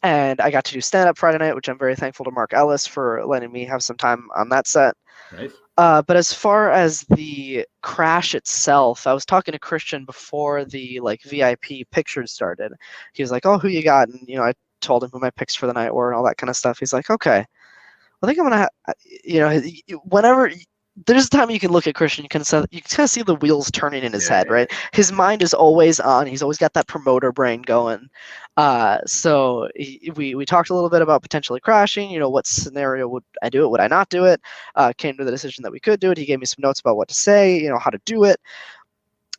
Speaker 3: And I got to do stand-up Friday night, which I'm very thankful to Mark Ellis for letting me have some time on that set.
Speaker 1: Nice.
Speaker 3: But as far as the crash itself, I was talking to Christian before the VIP pictures started. He was like, "Oh, who you got?" And I told him who my picks for the night were and all that kind of stuff. He's like, "Okay, I think I'm gonna," whenever. There's a time you can look at Christian, you can kind of see the wheels turning in his head, right? His mind is always on. He's always got that promoter brain going. So we talked a little bit about potentially crashing. What scenario would I do it? Would I not do it? Came to the decision that we could do it. He gave me some notes about what to say, how to do it.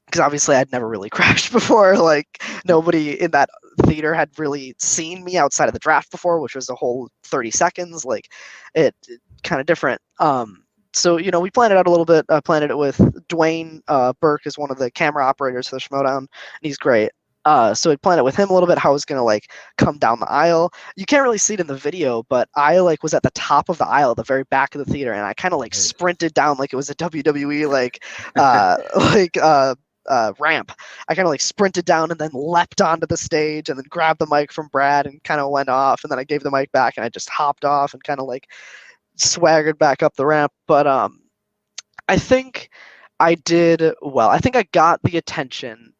Speaker 3: Because obviously I'd never really crashed before. Like, nobody in that theater had really seen me outside of the draft before, which was a whole 30 seconds. Like, it kind of different. So, we planned it out a little bit. I planned it with Dwayne Burke is one of the camera operators for the Schmoedown, and he's great. So I planned it with him a little bit, how I was going to, come down the aisle. You can't really see it in the video, but I, was at the top of the aisle, at the very back of the theater, and I kind of, sprinted down like it was a WWE, ramp. I kind of, sprinted down and then leapt onto the stage and then grabbed the mic from Brad and kind of went off, and then I gave the mic back and I just hopped off and kind of, swaggered back up the ramp. But I think I did well. I think I got the attention.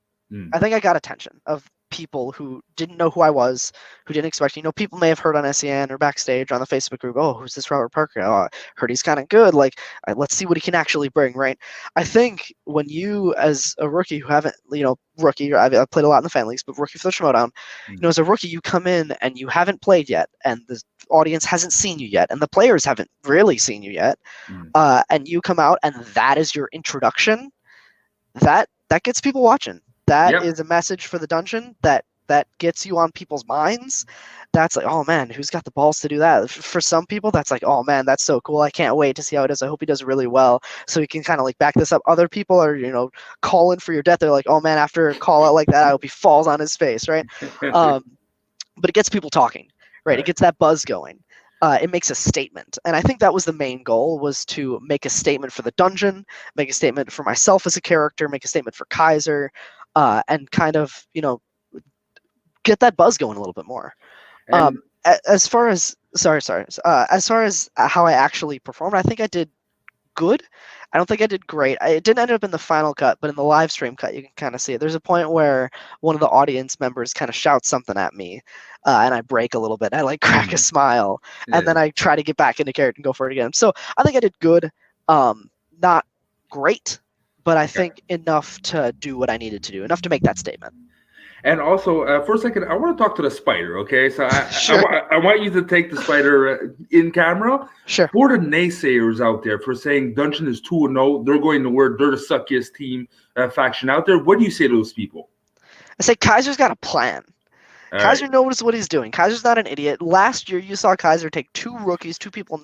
Speaker 3: I think I got attention of people who didn't know who I was, who didn't expect. People may have heard on SEN or backstage or on the Facebook group, "Oh, who's this Robert Parker? Oh, I heard he's kind of good. Let's see what he can actually bring." Right? I think when you, as a rookie who haven't, rookie, I've played a lot in the fan leagues, but rookie for the Schmoedown, as a rookie, you come in and you haven't played yet, and the audience hasn't seen you yet, and the players haven't really seen you yet, and you come out and that is your introduction. That gets people watching. That is a message for the dungeon that gets you on people's minds. That's like, "Oh man, who's got the balls to do that?" For some people, that's like, "Oh man, that's so cool. I can't wait to see how it does. I hope he does really well." So he can kind of back this up. Other people are, calling for your death. They're like, "Oh man, after a call out like that, I hope he falls on his face," right? But it gets people talking, right? It gets that buzz going. It makes a statement. And I think that was the main goal, was to make a statement for the dungeon, make a statement for myself as a character, make a statement for Kaiser, and kind of, get that buzz going a little bit more. As far as how I actually performed, I think I did good. I don't think I did great. It didn't end up in the final cut, but in the live stream cut, you can kind of see it. There's a point where one of the audience members kind of shouts something at me, and I break a little bit. I crack a smile, and then I try to get back into character and go for it again. So I think I did good. Not great, but I think enough to do what I needed to do, enough to make that statement.
Speaker 1: And also, for a second, I want to talk to the Spider, okay? So
Speaker 3: Sure.
Speaker 1: I want you to take the Spider in camera.
Speaker 3: Sure.
Speaker 1: For the naysayers out there for saying Dungeon is 2-0, they're going to word they're the suckiest team faction out there. What do you say to those people?
Speaker 3: I say Kaiser's got a plan.
Speaker 1: All
Speaker 3: Kaiser
Speaker 1: right.
Speaker 3: knows what he's doing. Kaiser's not an idiot. Last year, you saw Kaiser take two rookies, two people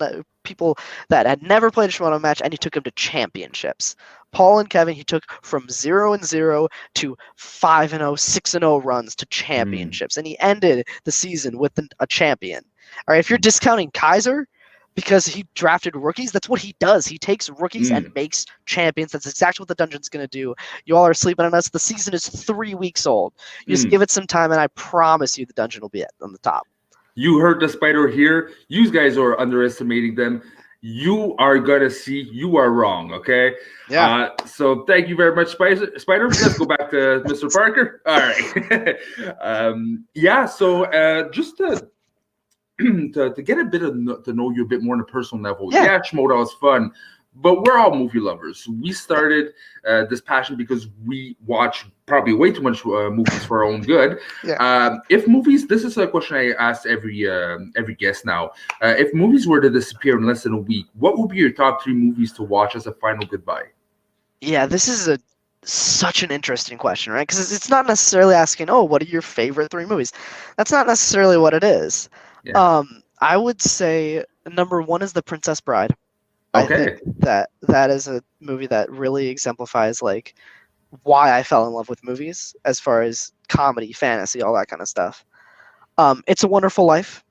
Speaker 3: that had never played a Schmoedown match, and he took them to championships. Paul and Kevin, he took from 0-0 to 5-0, 6-0 runs to championships, and he ended the season with a champion. All right, if you're discounting Kaiser because he drafted rookies, that's what he does. He takes rookies and makes champions. That's exactly what the dungeon's going to do. You all are sleeping on us. The season is 3 weeks old. You just give it some time, and I promise you the dungeon will be on the top.
Speaker 1: You heard the spider here. You guys are underestimating them. You are going to see you are wrong, okay?
Speaker 3: Yeah.
Speaker 1: So thank you very much, Spider. Let's go back to Mr. Parker. All right. So just to get a bit to know you a bit more on a personal level. Yeah, Schmoedown is fun, but we're all movie lovers. We started this passion because we watch probably way too much movies for our own good.
Speaker 3: Yeah.
Speaker 1: If movies, this is a question I ask every guest now. If movies were to disappear in less than a week, what would be your top 3 movies to watch as a final goodbye?
Speaker 3: Yeah, this is such an interesting question, right? Because it's not necessarily asking, oh, what are your favorite 3 movies? That's not necessarily what it is.
Speaker 1: Yeah.
Speaker 3: I would say number 1 is The Princess Bride.
Speaker 1: Okay.
Speaker 3: I think that is a movie that really exemplifies like why I fell in love with movies as far as comedy, fantasy, all that kind of stuff. It's a Wonderful Life,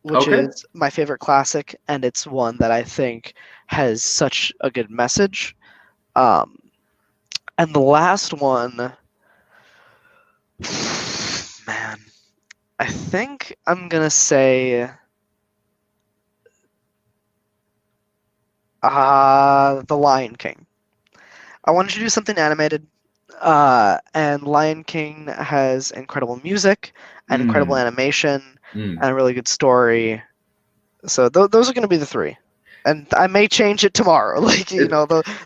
Speaker 3: which is my favorite classic, and it's one that I think has such a good message. And the last one, man, I think I'm gonna say The Lion King. I wanted to do something animated, and Lion King has incredible music and incredible animation and a really good story. So those are going to be the 3. And I may change it tomorrow.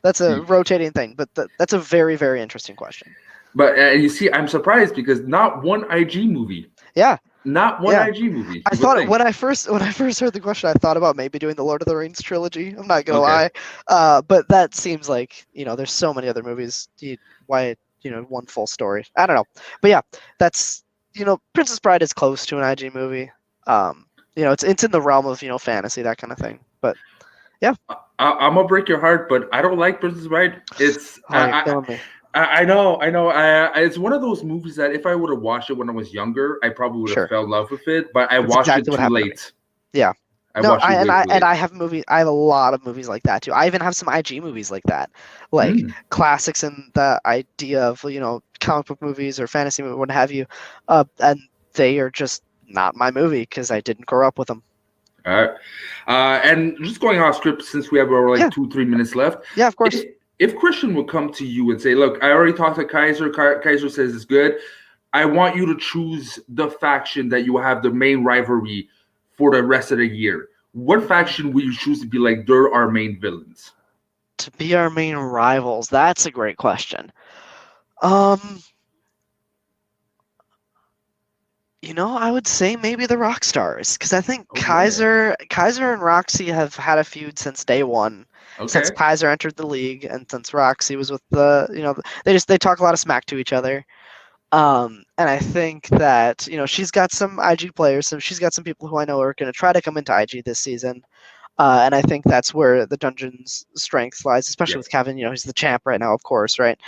Speaker 3: That's a rotating thing. But that's a very, very interesting question.
Speaker 1: But you see, I'm surprised because not one IG movie.
Speaker 3: Yeah.
Speaker 1: Not one IG movie.
Speaker 3: I thought when I first heard the question, I thought about maybe doing the Lord of the Rings trilogy. I'm not gonna lie, but that seems like there's so many other movies. Why one full story? I don't know, but yeah, that's Princess Bride is close to an IG movie. It's in the realm of fantasy, that kind of thing. But yeah,
Speaker 1: I'm gonna break your heart, but I don't like Princess Bride. It's
Speaker 3: you're killing me.
Speaker 1: I know. It's one of those movies that if I would have watched it when I was younger, I probably would have fell in love with it. But I watched it too late.
Speaker 3: Yeah.
Speaker 1: I
Speaker 3: have movies. I have a lot of movies like that too. I even have some IG movies like that, like classics and the idea of comic book movies or fantasy movie, what have you, and they are just not my movie because I didn't grow up with them.
Speaker 1: All right, and just going off script since we have 2-3 minutes left.
Speaker 3: Yeah, of course.
Speaker 1: If Christian would come to you and say, "Look, I already talked to Kaiser. Kaiser says it's good. I want you to choose the faction that you have the main rivalry for the rest of the year. What faction would you choose to be like? They're our main villains."
Speaker 3: To be our main rivals, that's a great question. I would say maybe the Rockstars, because I think Kaiser and Roxy have had a feud since day one. Since Kaiser entered the league, and since Roxy was with they talk a lot of smack to each other. And I think that she's got some IG players, so she's got some people who I know are going to try to come into IG this season. And I think that's where the dungeon's strength lies, especially with Kevin. He's the champ right now, of course, right?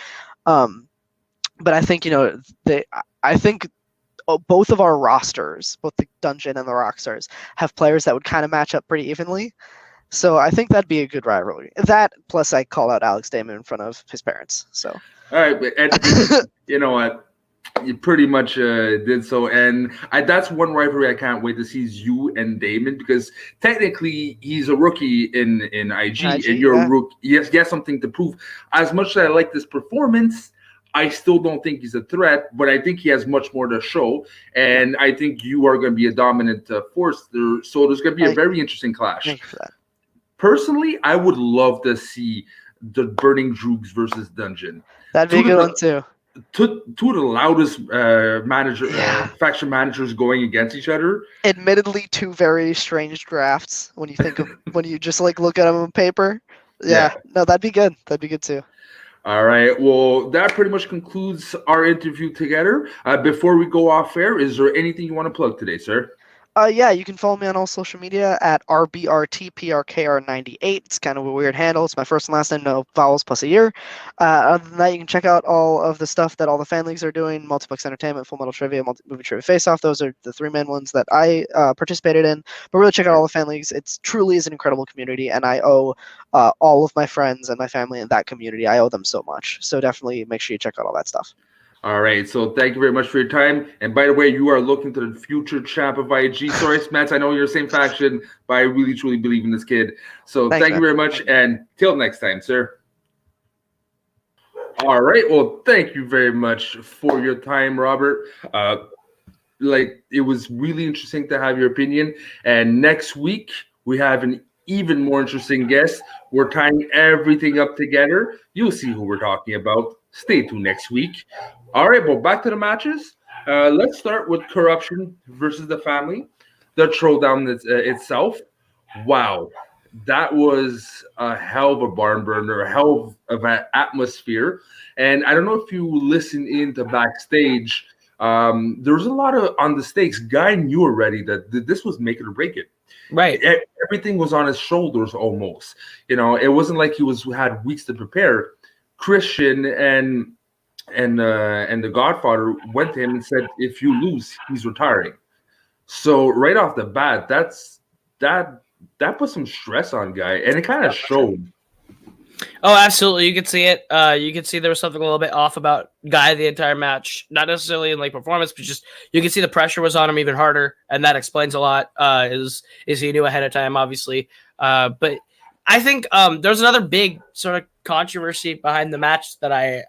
Speaker 3: But I think I think both of our rosters, both the dungeon and the Rockstars, have players that would kind of match up pretty evenly. So I think that'd be a good rivalry. That plus I call out Alex Damon in front of his parents. So
Speaker 1: all right, and you know what? You pretty much did so, and that's one rivalry I can't wait to see is you and Damon, because technically he's a rookie in IG and you're a rookie. Yes, he has something to prove. As much as I like this performance, I still don't think he's a threat, but I think he has much more to show, and I think you are going to be a dominant force there. So there's going to be a very interesting clash.
Speaker 3: Thank you for that.
Speaker 1: Personally, I would love to see the Burning Droogs versus Dungeon.
Speaker 3: That'd be a good one too.
Speaker 1: Two of the loudest faction managers going against each other.
Speaker 3: Admittedly, 2 very strange drafts when you think of when you just look at them on paper. Yeah, no, that'd be good. That'd be good too.
Speaker 1: All right. Well, that pretty much concludes our interview together. Before we go off air, is there anything you want to plug today, sir?
Speaker 3: Yeah, you can follow me on all social media at RBRTPRKR98. It's kind of a weird handle. It's my first and last name, no vowels plus a year. Other than that, you can check out all of the stuff that all the fan leagues are doing: Multiplex Entertainment, Full Metal Trivia, Movie Trivia Face Off. Those are the three main ones that I participated in. But really check out all the fan leagues. It truly is an incredible community, and I owe all of my friends and my family in that community. I owe them so much. So definitely make sure you check out all that stuff.
Speaker 1: All right, so thank you very much for your time. And by the way, you are looking to the future champ of IG. Sorry, Smets, I know you're the same faction, but I really, truly believe in this kid. So thank you very much, and till next time, sir. All right, well, thank you very much for your time, Robert. It was really interesting to have your opinion. And next week, we have an even more interesting guest. We're tying everything up together. You'll see who we're talking about. Stay tuned next week. All right, well, back to the matches. Let's start with Corruption versus the Family. The Schmoedown itself. Wow, that was a hell of a barn burner, a hell of an atmosphere. And I don't know if you listened into backstage. There was a lot of on the stakes. Guy knew already that this was make it or break it.
Speaker 2: Right.
Speaker 1: Everything was on his shoulders almost. You know, it wasn't like he had weeks to prepare. Christian and the Godfather went to him and said, if you lose, he's retiring. So right off the bat, that put some stress on Guy, and it kind of showed.
Speaker 2: Oh, absolutely. You could see it. You could see there was something a little bit off about Guy the entire match. Not necessarily in like performance, but just you can see the pressure was on him even harder, and that explains a lot. Is he knew ahead of time, obviously. But I think there's another big sort of controversy behind the match that I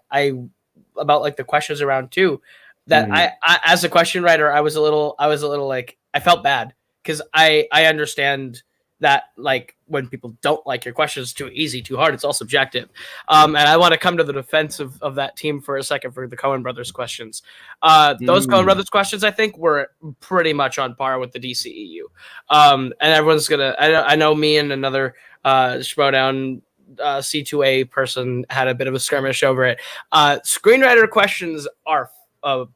Speaker 2: about like the questions around too. That I as a question writer, I was a little like I felt bad because I understand that like when people don't like your questions too easy, too hard, it's all subjective. And I want to come to the defense of that team for a second for the Coen Brothers questions. Those Coen Brothers questions, I think, were pretty much on par with the DCEU. And everyone's gonna. I know me and another Schmoedown C2A person had a bit of a skirmish over it. Screenwriter questions are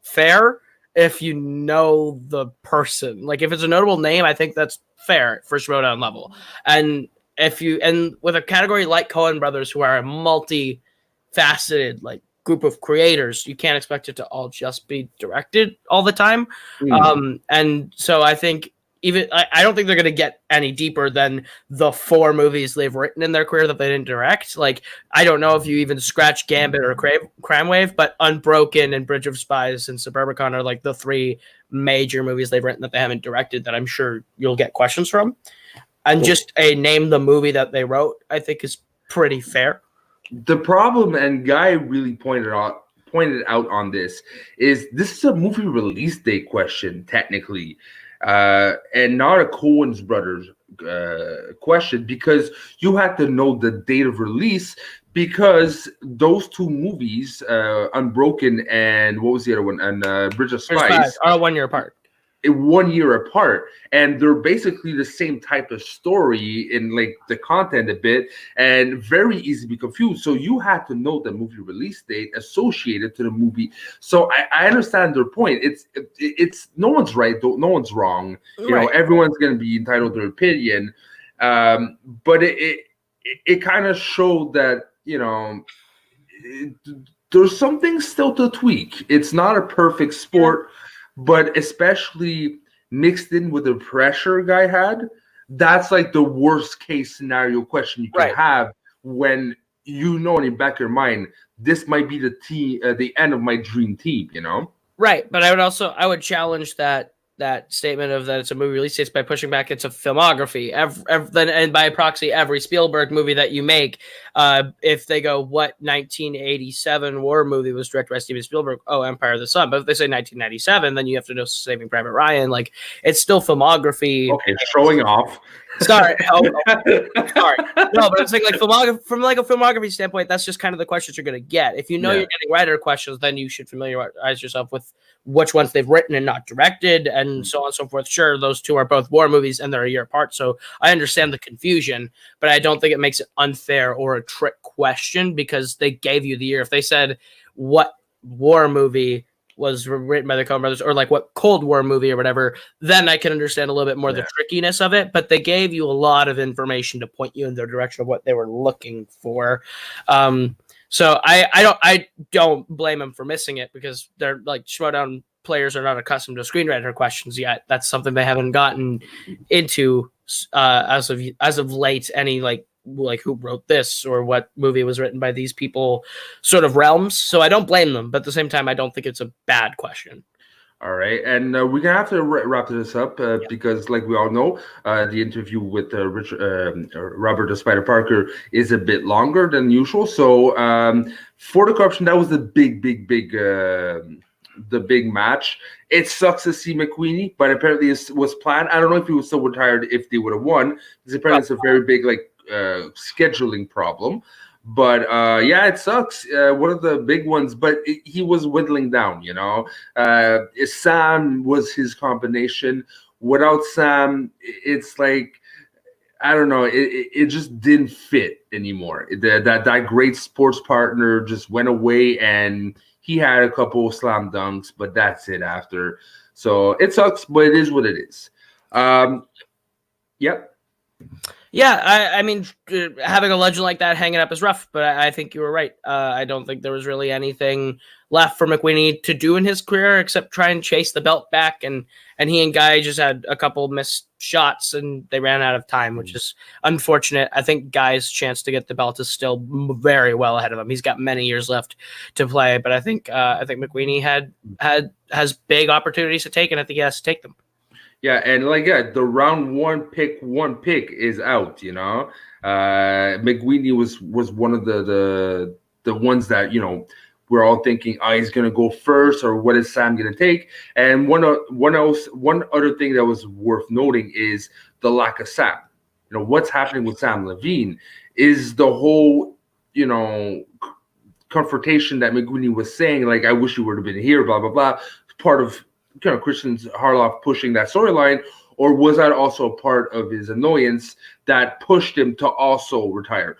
Speaker 2: fair if you know the person. Like if it's a notable name, I think that's fair for Schmoedown level. And with a category like Coen Brothers, who are a multi-faceted like group of creators, you can't expect it to all just be directed all the time. And so I think I don't think they're going to get any deeper than the 4 movies they've written in their career that they didn't direct. Like, I don't know if you even scratch Gambit or Cramwave, but Unbroken and Bridge of Spies and Suburbicon are like the 3 major movies they've written that they haven't directed that I'm sure you'll get questions from. And just name the movie that they wrote, I think is pretty fair.
Speaker 1: The problem, and Guy really pointed out on this is a movie release date question, technically. And not a Coen's Brothers question, because you had to know the date of release, because those 2 movies, Unbroken and what was the other one, and Bridge of Spies,
Speaker 2: are 1 year apart.
Speaker 1: 1 year apart, and they're basically the same type of story in like the content a bit, and very easy to be confused. So you had to know the movie release date associated to the movie. So I understand their point. It's no one's right, no one's wrong. You know, everyone's going to be entitled to their opinion. But it kind of showed that, you know, there's something still to tweak. It's not a perfect sport. But especially mixed in with the pressure Guy had, that's like the worst case scenario question you can have when you know in the back of your mind, this might be the end of my dream team, you know?
Speaker 2: Right. But I would challenge that statement of that it's a movie release date by pushing back it's a filmography. And by proxy, every Spielberg movie that you make, if they go, what 1987 war movie was directed by Steven Spielberg? Oh, Empire of the Sun. But if they say 1997, then you have to know Saving Private Ryan. Like, it's still filmography.
Speaker 1: Okay, showing off.
Speaker 2: Sorry. Sorry. No, but I'm saying like from like a filmography standpoint, that's just kind of the questions you're going to get. If you know you're getting writer questions, then you should familiarize yourself with which ones they've written and not directed, and so on and so forth. Sure, those two are both war movies and they're a year apart, so I understand the confusion, but I don't think it makes it unfair or a trick question because they gave you the year. If they said what war movie was written by the Coen brothers, or like what Cold War movie or whatever, then I can understand a little bit more the trickiness of it. But they gave you a lot of information to point you in the direction of what they were looking for. So I don't blame them for missing it because they're like Schmoedown players are not accustomed to screenwriter questions yet. That's something they haven't gotten into as of late. Any like who wrote this or what movie was written by these people sort of realms. So I don't blame them, but at the same time, I don't think it's a bad question.
Speaker 1: All right, and we're gonna have to wrap this up because, like we all know, the interview with Robert the Spider Parker is a bit longer than usual. So for the corruption, that was the big match. It sucks to see McQueenie, but apparently it was planned. I don't know if he was so retired if they would have won, because apparently it's a very big scheduling problem. But yeah, it sucks. One of the big ones, but he was whittling down. Sam was his combination. Without Sam, it's like I don't know. It just didn't fit anymore. That great sports partner just went away, and he had a couple of slam dunks, but that's it after. So it sucks, but it is what it is. Yep.
Speaker 2: Yeah, I mean, having a legend like that hanging up is rough, but I think you were right. I don't think there was really anything left for McQueenie to do in his career except try and chase the belt back, and he and Guy just had a couple missed shots, and they ran out of time, which is unfortunate. I think Guy's chance to get the belt is still very well ahead of him. He's got many years left to play, but I think McQueenie has big opportunities to take, and I think he has to take them.
Speaker 1: Yeah, and the round one pick is out. McQueenie was one of the ones that we're all thinking, he's gonna go first, or what is Sam gonna take? And one other thing that was worth noting is the lack of Sam. What's happening with Sam Levine is the whole confrontation that McQueenie was saying, like, I wish you would have been here, blah blah blah. Part of Christian Harloff pushing that storyline, or was that also a part of his annoyance that pushed him to also retire?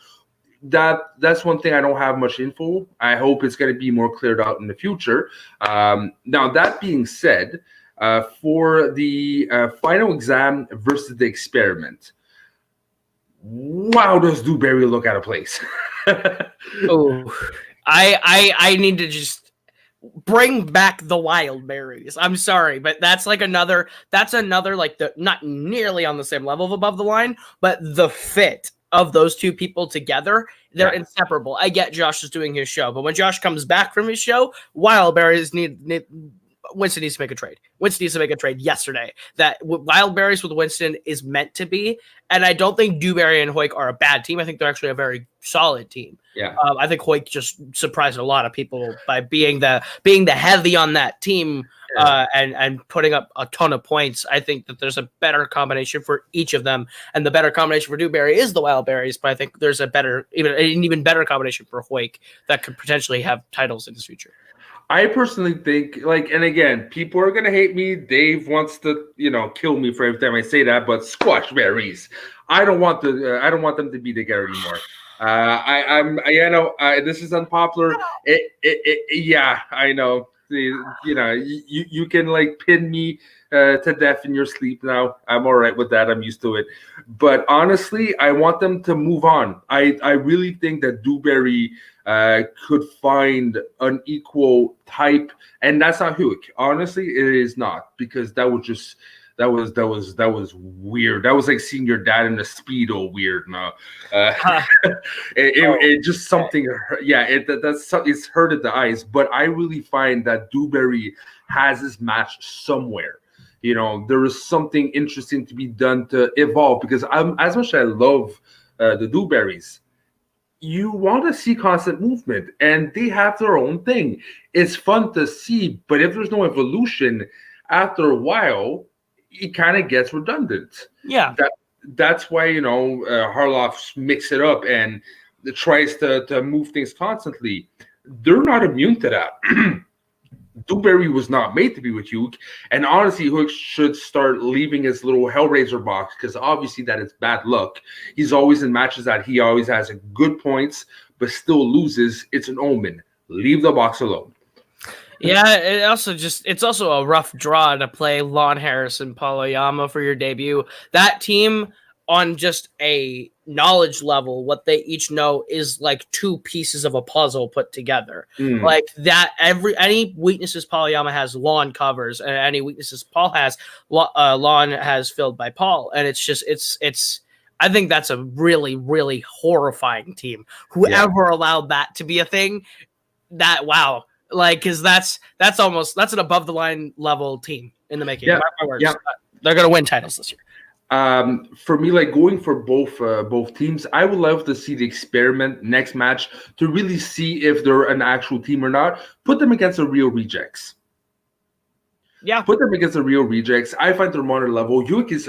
Speaker 1: That's one thing I don't have much info. I hope it's going to be more cleared out in the future. Now, that being said, for the final exam versus the experiment, wow, does Dewberry look out of place?
Speaker 2: Oh, I need to just bring back the wild berries. I'm sorry, but that's another like not nearly on the same level of Above the Line, but the fit of those two people together, they're inseparable. I get Josh is doing his show, but when Josh comes back from his show, wild berries need Winston needs to make a trade. Winston needs to make a trade yesterday. That Wild Berries with Winston is meant to be, and I don't think Dewberry and Hoyk are a bad team. I think they're actually a very solid team.
Speaker 1: Yeah,
Speaker 2: I think Hoyk just surprised a lot of people by being the heavy on that team and putting up a ton of points. I think that there's a better combination for each of them, and the better combination for Dewberry is the Wild Berries. But I think there's an even better combination for Hoyk that could potentially have titles in his future.
Speaker 1: I personally think, and again, people are gonna hate me. Dave wants to, kill me for every time I say that. But squash berries, I don't want them to be together anymore. This is unpopular. Yeah, I know. You can pin me to death in your sleep now. I'm all right with that. I'm used to it. But honestly, I want them to move on. I really think that Dewberry could find an equal type, and that's not Hoyk. Honestly, it is not, because that was weird. That was like seeing your dad in a Speedo weird. No, it just something. Yeah, it's hurted the eyes. But I really find that Dewberry has his match somewhere. There is something interesting to be done to evolve, because as much as I love the Dewberries, you want to see constant movement, and they have their own thing. It's fun to see, but if there's no evolution, after a while, it kind of gets redundant.
Speaker 2: Yeah.
Speaker 1: that's why, Harloff mix it up and tries to move things constantly. They're not immune to that. Dewberry was not made to be with Hook, and honestly, Hook should start leaving his little Hellraiser box because obviously that is bad luck. He's always in matches that he always has good points, but still loses. It's an omen. Leave the box alone.
Speaker 2: Yeah, it's also a rough draw to play Lon Harris and Paul Oyama for your debut. That team, on just a knowledge level, what they each know is like two pieces of a puzzle put together. Like that, any weaknesses Paul Oyama has, Lon covers, and any weaknesses Paul has, Lon has filled by Paul. And it's. I think that's a really, really horrifying team. Whoever allowed that to be a thing, because that's an above the line level team in the making.
Speaker 1: Yeah.
Speaker 2: My words. They're gonna win titles this year.
Speaker 1: For me, like going for both teams, I would love to see the experiment next match to really see if they're an actual team or not. Put them against the real rejects.
Speaker 2: Yeah,
Speaker 1: put them against the real rejects. I find they're more level. Yuik is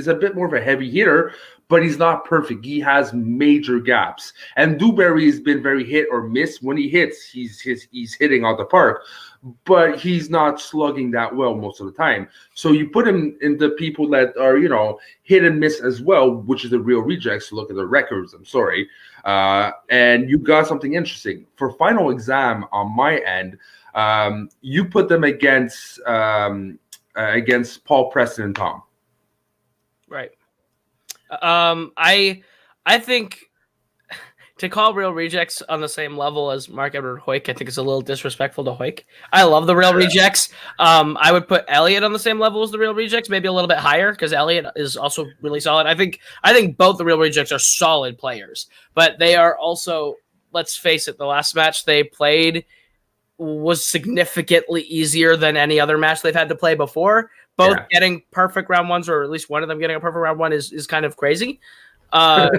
Speaker 1: a bit more of a heavy hitter, but he's not perfect. He has major gaps, and Dewberry has been very hit or miss. When he hits, he's hitting out the park, but he's not slugging that well most of the time. So you put him in the people that are hit and miss as well, which is the real rejects. Look at the records. I'm sorry, and you got something interesting for final exam on my end. You put them against Paul, Preston, and Tom.
Speaker 2: Right. I think to call Real Rejects on the same level as Mark Edward Hoyk, I think it's a little disrespectful to Hoyk. I love the Real Rejects. I would put Elliott on the same level as the Real Rejects, maybe a little bit higher because Elliott is also really solid. I think both the Real Rejects are solid players, but they are also, let's face it, the last match they played was significantly easier than any other match they've had to play before. Both getting perfect round ones, or at least one of them getting a perfect round one, is kind of crazy. I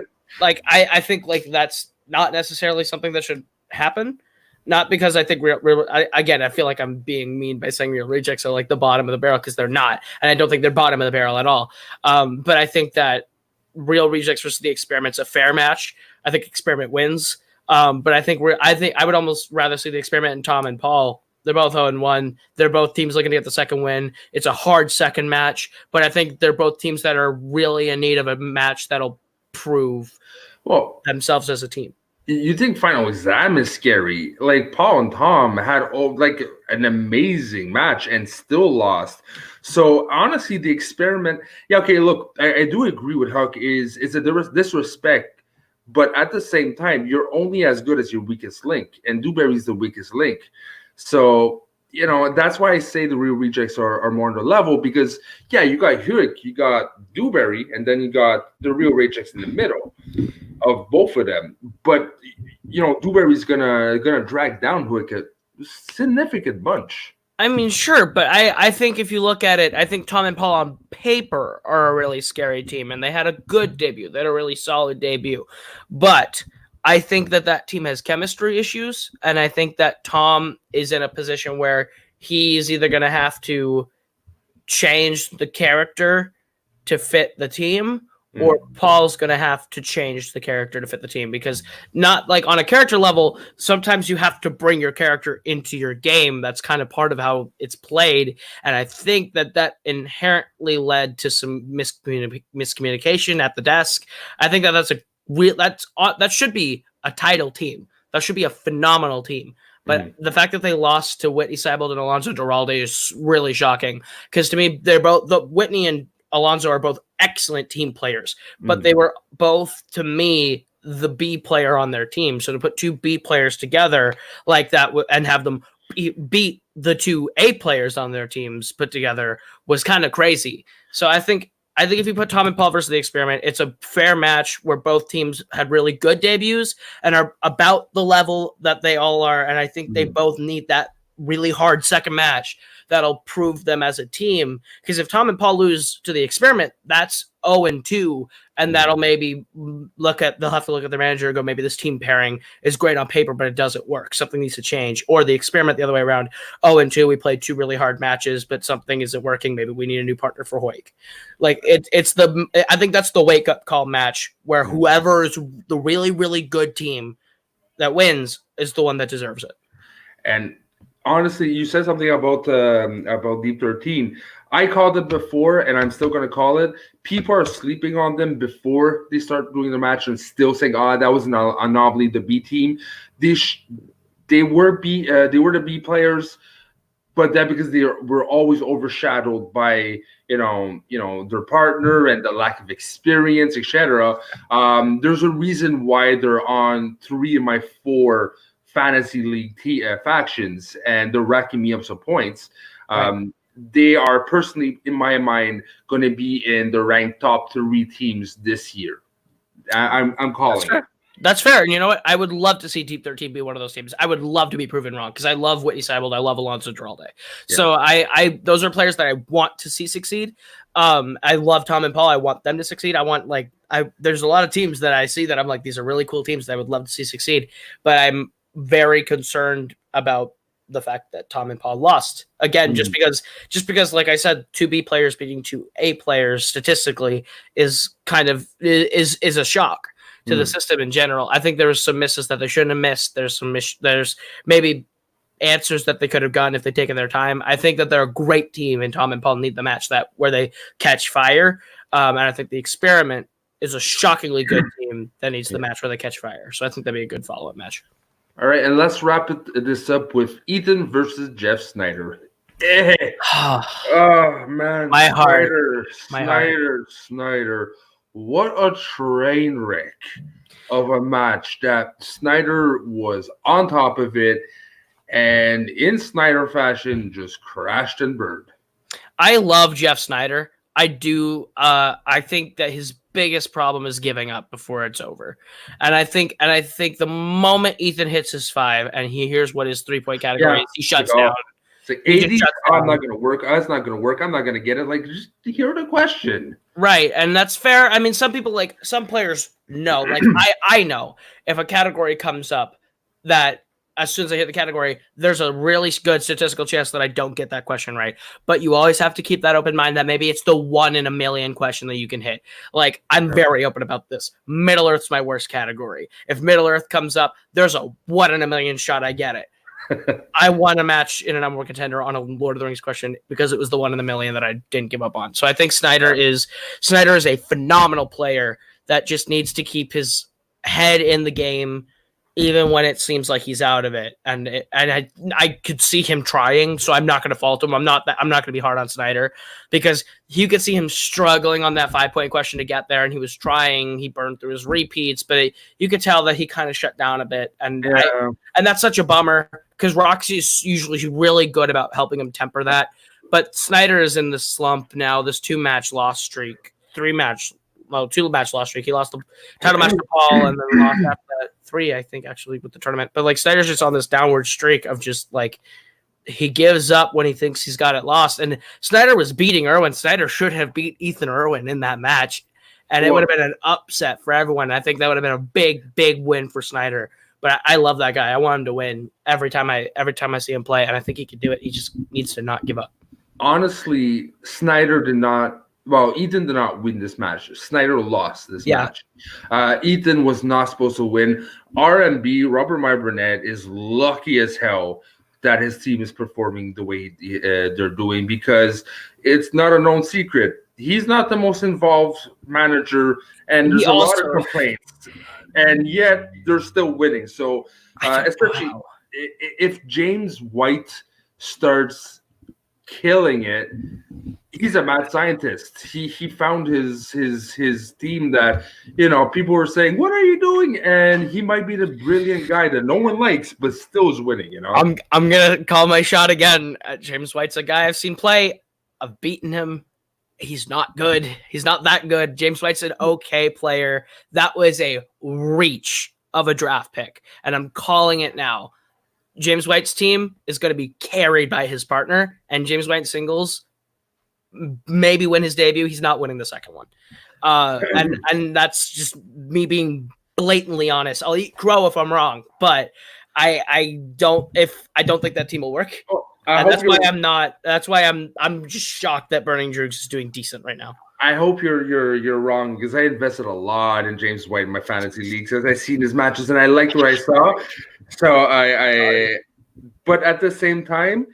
Speaker 2: think that's not necessarily something that should happen. Not because I think I feel like I'm being mean by saying Real Rejects are like the bottom of the barrel, because they're not, and I don't think they're bottom of the barrel at all. But I think that Real Rejects versus the Experiment's a fair match. I think Experiment wins. But I think I would almost rather see the Experiment and Tom and Paul. They're both 0-1. They're both teams looking to get the second win. It's a hard second match, but I think they're both teams that are really in need of a match that'll prove themselves as a team.
Speaker 1: You think final exam is scary? Like Paul and Tom had an amazing match and still lost. So honestly, the Experiment. Yeah, okay. Look, I do agree with Huck. Is a disrespect. But at the same time, you're only as good as your weakest link, and Dewberry's the weakest link. So, that's why I say the Real Rejects are more on the level, because, you got Hewitt, you got Dewberry, and then you got the Real Rejects in the middle of both of them. But, Dewberry's gonna drag down Hewitt a significant bunch.
Speaker 2: I mean, sure, but I think if you look at it, I think Tom and Paul on paper are a really scary team, and they had a good debut. They had a really solid debut. But I think that team has chemistry issues, and I think that Tom is in a position where he's either going to have to change the character to fit the team, or Paul's going to have to change the character to fit the team, because not like on a character level, sometimes you have to bring your character into your game. That's kind of part of how it's played. And I think that inherently led to some miscommunication at the desk. I think that should be a title team. That should be a phenomenal team. But the fact that they lost to Whitney Seibold and Alonso Duralde is really shocking, because to me, they're both Whitney and Alonso are both excellent team players, but they were both, to me, the B player on their team. So to put two B players together like that and have them beat the two A players on their teams put together was kind of crazy. So I think if you put Tom and Paul versus the Experiment, it's a fair match where both teams had really good debuts and are about the level that they all are. And I think they both need that really hard second match that'll prove them as a team. Because if Tom and Paul lose to the experiment, that's 0-2, and that'll maybe they'll have to look at their manager and go, maybe this team pairing is great on paper, but it doesn't work. Something needs to change. Or the experiment the other way around, 0-2, we played 2 really hard matches, but something isn't working. Maybe we need a new partner for Hoik. Like I think that's the wake up call match where whoever is the really, really good team that wins is the one that deserves it.
Speaker 1: And honestly, you said something about Deep 13. I called it before, and I'm still going to call it. People are sleeping on them before they start doing the match and still saying, that was an anomaly, the B team. They were the B players, but that because they were always overshadowed by their partner and the lack of experience, etc. There's a reason why they're on 3 of my 4 fantasy league factions, and they're racking me up some points. Right. They are personally, in my mind, going to be in the ranked top 3 teams this year. I'm calling it.
Speaker 2: That's fair. And you know what? I would love to see Deep 13 be one of those teams. I would love to be proven wrong because I love Whitney Seibold. I love Alonso Duralde. Yeah. So I those are players that I want to see succeed. I love Tom and Paul. I want them to succeed. There's a lot of teams that I see that I'm like, these are really cool teams that I would love to see succeed. But I'm very concerned about the fact that Tom and Paul lost again, just because, like I said, 2 B players beating 2 A players statistically is kind of is a shock to the system in general. I think there was some misses that they shouldn't have missed. There's maybe answers that they could have gotten if they'd taken their time. I think that they're a great team, and Tom and Paul need the match where they catch fire. And I think the experiment is a shockingly good team that needs the match where they catch fire. So I think that'd be a good follow-up match.
Speaker 1: All right, and let's wrap this up with Ethan versus Jeff Snyder. Oh man,
Speaker 2: my heart.
Speaker 1: Snyder. What a train wreck of a match that Snyder was on top of it, and in Snyder fashion, just crashed and burned.
Speaker 2: I love Jeff Snyder. I do. I think that his biggest problem is giving up before it's over, and I think the moment Ethan hits his 5 and he hears what his 3-point category is, he shuts down.
Speaker 1: It's like 80. I'm not going to work. That's not going to work. I'm not going to get it. Like, just hear the question.
Speaker 2: Right, and that's fair. I mean, some players know. Like I know if a category comes up that as soon as I hit the category, there's a really good statistical chance that I don't get that question right. But you always have to keep that open mind that maybe it's the 1 in a million question that you can hit. Like, I'm very open about this. Middle Earth's my worst category. If Middle Earth comes up, there's a 1 in a million shot I get it. I won a match in a number 1 contender on a Lord of the Rings question because it was the 1 in a million that I didn't give up on. So I think Snyder is a phenomenal player that just needs to keep his head in the game, even when it seems like he's out of it. And I could see him trying, so I'm not going to fault him. I'm not going to be hard on Snyder because you could see him struggling on that 5-point question to get there, and he was trying. He burned through his repeats, but you could tell that he kind of shut down a bit. And and that's such a bummer because Roxy's usually really good about helping him temper that. But Snyder is in this slump now, this 2-match loss streak, 2-match loss streak. He lost the title match to Paul and then lost after that 3, I think, actually, with the tournament. But like Snyder's just on this downward streak of just like he gives up when he thinks he's got it lost. And Snyder was beating Irwin. Snyder should have beat Ethan Irwin in that match, and it would have been an upset for everyone. I think that would have been a big, big win for Snyder. But I love that guy. I want him to win every time I see him play, and I think he can do it. He just needs to not give up.
Speaker 1: Honestly, Ethan did not win this match. Snyder lost this match. Ethan was not supposed to win. RMB, Robert Meyer Burnett, is lucky as hell that his team is performing the way they're doing because it's not a known secret. He's not the most involved manager, and there's a lot of complaints. And yet, they're still winning. So, especially if James White starts killing it, he's a mad scientist. He found his team that people were saying, "What are you doing?" And he might be the brilliant guy that no one likes, but still is winning.
Speaker 2: I'm gonna call my shot again. James White's a guy I've seen play. I've beaten him. He's not good. He's not that good. James White's an okay player. That was a reach of a draft pick, and I'm calling it now. James White's team is going to be carried by his partner, and James White singles maybe win his debut. He's not winning the second one. And that's just me being blatantly honest. I'll eat crow if I'm wrong, but I don't think that team will work. And that's why I'm just shocked that Burning Drugs is doing decent right now.
Speaker 1: I hope you're wrong, because I invested a lot in James White in my fantasy leagues as I seen his matches and I liked what I saw. So but at the same time,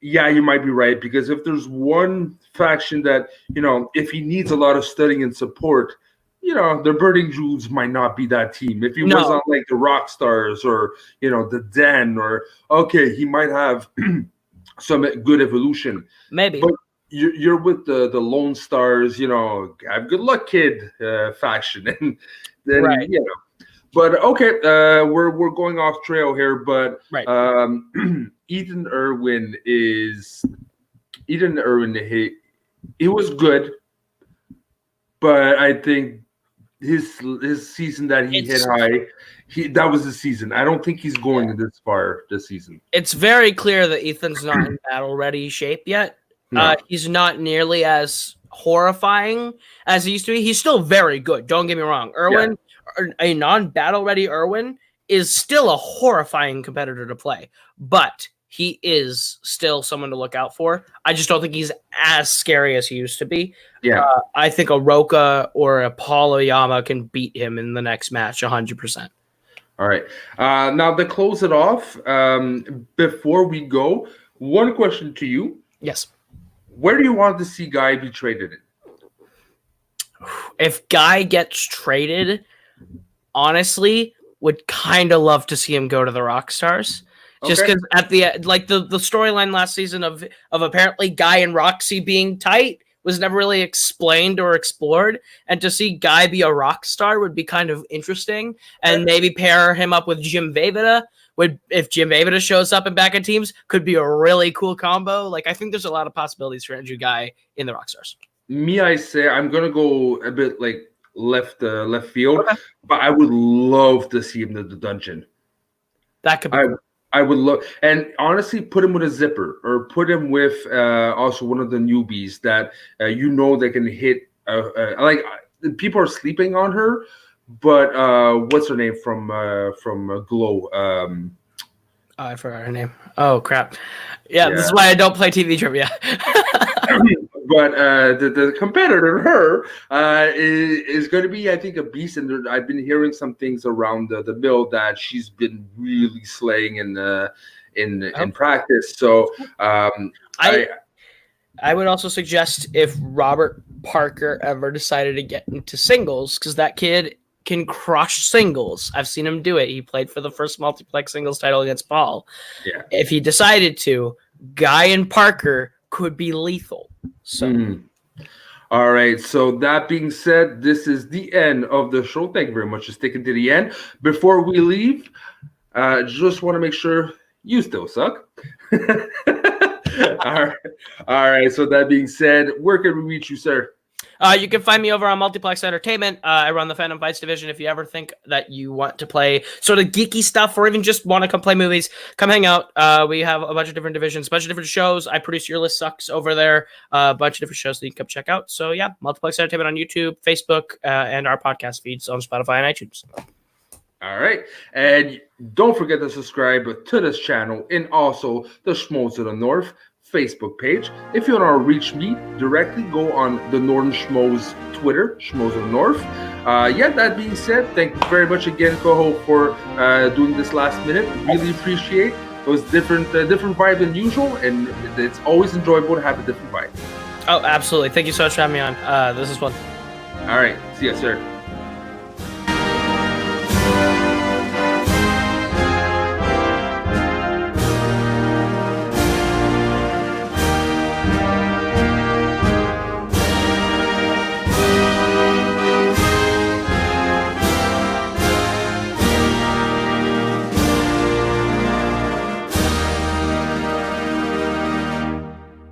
Speaker 1: yeah, you might be right, because if there's one faction that, if he needs a lot of studying and support, the Burning Jewels might not be that team. If he was on like the Rock Stars or, the Den, or he might have some good evolution.
Speaker 2: Maybe.
Speaker 1: But you're with the Lone Stars, have good luck, kid faction. And then,
Speaker 2: right.
Speaker 1: But we're going off trail here, but
Speaker 2: right.
Speaker 1: Ethan Irwin, he was good, but I think his season that he hit high, that was the season. I don't think he's going this far this season.
Speaker 2: It's very clear that Ethan's not in battle ready shape yet. No. He's not nearly as horrifying as he used to be. He's still very good. Don't get me wrong. Irwin, a non-battle ready Irwin, is still a horrifying competitor to play, but he is still someone to look out for. I just don't think he's as scary as he used to be.
Speaker 1: Yeah,
Speaker 2: I think a Roka or a Paul Oyama can beat him in the next match 100%.
Speaker 1: All right. Now, to close it off, before we go, one question to you.
Speaker 2: Yes.
Speaker 1: Where do you want to see Guy be traded in?
Speaker 2: If Guy gets traded, honestly, would kind of love to see him go to the Rock Stars. Just because at the the storyline last season of apparently Guy and Roxy being tight was never really explained or explored, and to see Guy be a rock star would be kind of interesting, and maybe pair him up with Jim Vejvoda. If Jim Vejvoda shows up in back end teams, could be a really cool combo. I think there's a lot of possibilities for Andrew Guy in the rock stars.
Speaker 1: I say I'm gonna go a bit left field, but I would love to see him in the dungeon.
Speaker 2: That could be.
Speaker 1: I would love, and honestly, put him with a zipper, or put him with also one of the newbies that they can hit. People are sleeping on her, but what's her name from Glow?
Speaker 2: I forgot her name. Oh crap! Yeah, this is why I don't play TV trivia.
Speaker 1: But the competitor, her, is going to be, I think, a beast. And I've been hearing some things around the mill that she's been really slaying in practice. So
Speaker 2: I would also suggest if Robert Parker ever decided to get into singles, because that kid can crush singles. I've seen him do it. He played for the first multiplex singles title against Paul.
Speaker 1: Yeah.
Speaker 2: If he decided to, Guy and Parker could be lethal. So,
Speaker 1: All right. So that being said, this is the end of the show. Thank you very much for sticking to the end. Before we leave, just want to make sure you still suck. All right. So that being said, where can we reach you, sir?
Speaker 2: You can find me over on Multiplex Entertainment. I run the Phantom Fights division. If you ever think that you want to play sort of geeky stuff or even just want to come play movies, come hang out. We have a bunch of different divisions, a bunch of different shows. I produce Your List Sucks over there. A bunch of different shows that you can come check out. So yeah, Multiplex Entertainment on YouTube, Facebook, and our podcast feeds on Spotify and iTunes.
Speaker 1: All right. And don't forget to subscribe to this channel and also the Schmoes of the North Facebook page. If you want to reach me directly, go on the Northern Schmoes Twitter, Schmoes of the North. That being said, thank you very much again, Koho, for doing this last minute. Really appreciate it. It was different vibe than usual, and it's always enjoyable to have a different vibe.
Speaker 2: Oh, absolutely. Thank you so much for having me on. This is fun.
Speaker 1: All right. See you, sir.